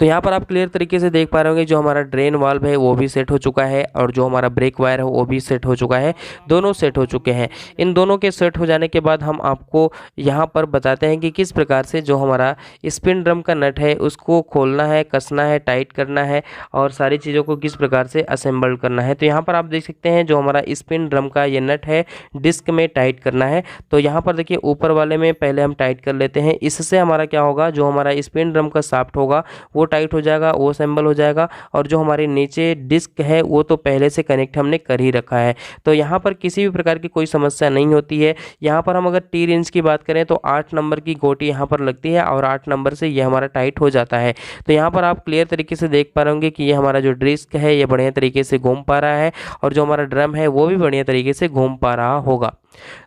तो यहाँ पर आप क्लियर तरीके से देख पा रहे होंगे जो हमारा ड्रेन वाल्व है वो भी सेट हो चुका है, और जो हमारा ब्रेक वायर है वो भी सेट हो चुका है। दोनों सेट हो चुके हैं। इन दोनों के सेट हो जाने के बाद हम आपको यहाँ पर बताते हैं कि किस प्रकार से जो हमारा स्पिन ड्रम का नट है उसको खोलना है, कसना है, टाइट करना है, और सारी चीज़ों को किस प्रकार से असेंबल करना है। तो यहाँ पर आप देख सकते हैं जो हमारा स्पिन ड्रम का ये नट है डिस्क में टाइट करना है। तो यहाँ पर देखिए ऊपर वाले में पहले हम टाइट कर लेते हैं। इससे हमारा क्या होगा, जो हमारा स्पिन ड्रम का शाफ्ट होगा वो टाइट हो जाएगा, वो असेंबल हो जाएगा, और जो हमारे नीचे डिस्क है वो तो पहले से कनेक्ट हमने कर ही रखा है। तो यहाँ पर किसी भी प्रकार की कोई समस्या नहीं होती है। यहाँ पर हम अगर टी रिंच की बात करें तो 8 नंबर की गोटी यहाँ पर लगती है, और 8 नंबर से ये हमारा टाइट हो जाता है। तो यहाँ पर आप क्लियर तरीके से देख पा रहे होंगे कि ये हमारा जो डिस्क है ये बढ़िया तरीके से घूम पा रहा है, और जो हमारा ड्रम है वो भी बढ़िया तरीके से घूम पा रहा होगा।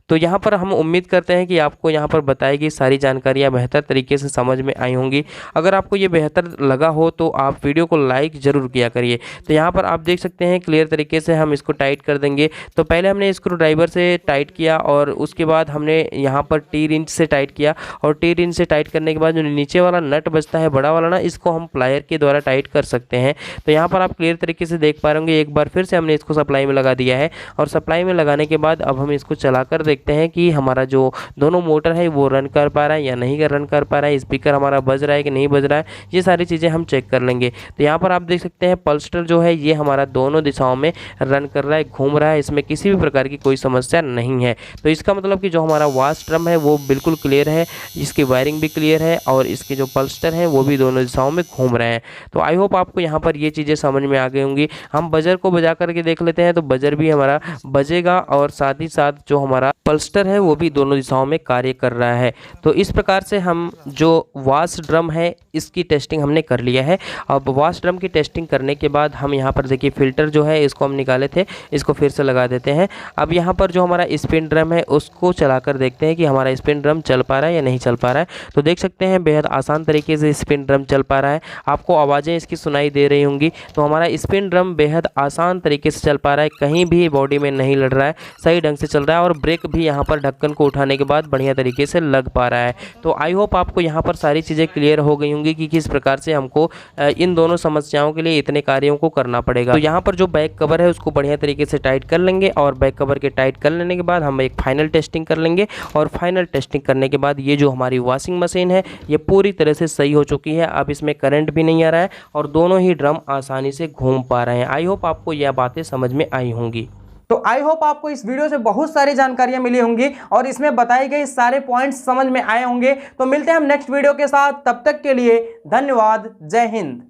तो यहाँ पर हम उम्मीद करते हैं कि आपको यहाँ पर बताई गई सारी जानकारियाँ बेहतर तरीके से समझ में आई होंगी। अगर आपको ये बेहतर लगा हो तो आप वीडियो को लाइक ज़रूर किया करिए। तो यहाँ पर आप देख सकते हैं क्लियर तरीके से हम इसको टाइट कर देंगे। तो पहले हमने स्क्रू ड्राइवर से टाइट किया, और उसके बाद हमने यहाँ पर टी रिंच से टाइट किया, और टी रिंच से टाइट करने के बाद जो नीचे वाला नट बचता है बड़ा वाला ना, इसको हम प्लायर के द्वारा टाइट कर सकते हैं। तो यहाँ पर आप क्लियर तरीके से देख पा रहे होंगे। एक बार फिर से हमने इसको सप्लाई में लगा दिया है, और सप्लाई में लगाने के बाद अब हम इसको चला कर देखते हैं कि हमारा जो दोनों मोटर है वो रन कर पा रहा है या नहीं रन कर पा रहा है, स्पीकर हमारा बज रहा है कि नहीं बज रहा है, ये सारी चीज़ें हम चेक कर लेंगे। तो यहाँ पर आप देख सकते हैं पल्स्टर जो है ये हमारा दोनों दिशाओं में रन कर रहा है, घूम रहा है, इसमें किसी भी प्रकार की कोई समस्या नहीं है। तो इसका मतलब कि जो हमारा वाश ड्रम है वो बिल्कुल क्लियर है, इसकी वायरिंग भी क्लियर है, और इसके जो पल्स्टर हैं वो भी दोनों दिशाओं में घूम रहे हैं। तो आई होप आपको यहाँ पर ये चीज़ें समझ में आ गई होंगी। हम बजर को बजा करके देख लेते हैं, तो बजर भी हमारा बजेगा, और साथ ही साथ जो हमारा पल्स्टर है वो भी दोनों दिशाओं में कार्य कर रहा है। तो इस प्रकार से हम जो वाश ड्रम है इसकी टेस्टिंग हमने कर लिया है। अब वाश ड्रम की टेस्टिंग करने के बाद हम यहाँ पर देखिए फ़िल्टर जो है इसको हम निकाले थे, इसको फिर से लगा देते हैं। अब यहाँ पर जो हमारा स्पिन ड्रम है उसको चलाकर देखते हैं कि हमारा स्पिन ड्रम चल पा रहा है या नहीं चल पा रहा है। तो देख सकते हैं बेहद आसान तरीके से स्पिन ड्रम चल पा रहा है, आपको आवाज़ें इसकी सुनाई दे रही होंगी। तो हमारा स्पिन ड्रम बेहद आसान तरीके से चल पा रहा है, कहीं भी बॉडी में नहीं लड़ रहा है, सही ढंग से चल रहा है, और ब्रेक भी यहाँ पर ढक्कन को उठाने के बाद बढ़िया तरीके से लग पा रहा है। तो आई होप आपको यहाँ पर सारी चीज़ें क्लियर हो गई होंगी कि किस प्रकार से हमको इन दोनों समस्याओं के लिए इतने कार्यों को करना पड़ेगा। तो यहाँ पर जो बैक कवर है उसको बढ़िया तरीके से टाइट कर लेंगे, और बैक कवर के टाइट कर लेने के बाद हम एक फाइनल टेस्टिंग कर लेंगे, और फाइनल टेस्टिंग करने के बाद ये जो हमारी वॉशिंग मशीन है ये पूरी तरह से सही हो चुकी है। अब इसमें करंट भी नहीं आ रहा है, और दोनों ही ड्रम आसानी से घूम पा रहे हैं। आई होप आपको यह बातें समझ में आई होंगी। तो आई होप आपको इस वीडियो से बहुत सारी जानकारियां मिली होंगी, और इसमें बताए गए सारे पॉइंट्स समझ में आए होंगे। तो मिलते हैं हम नेक्स्ट वीडियो के साथ, तब तक के लिए धन्यवाद। जय हिंद।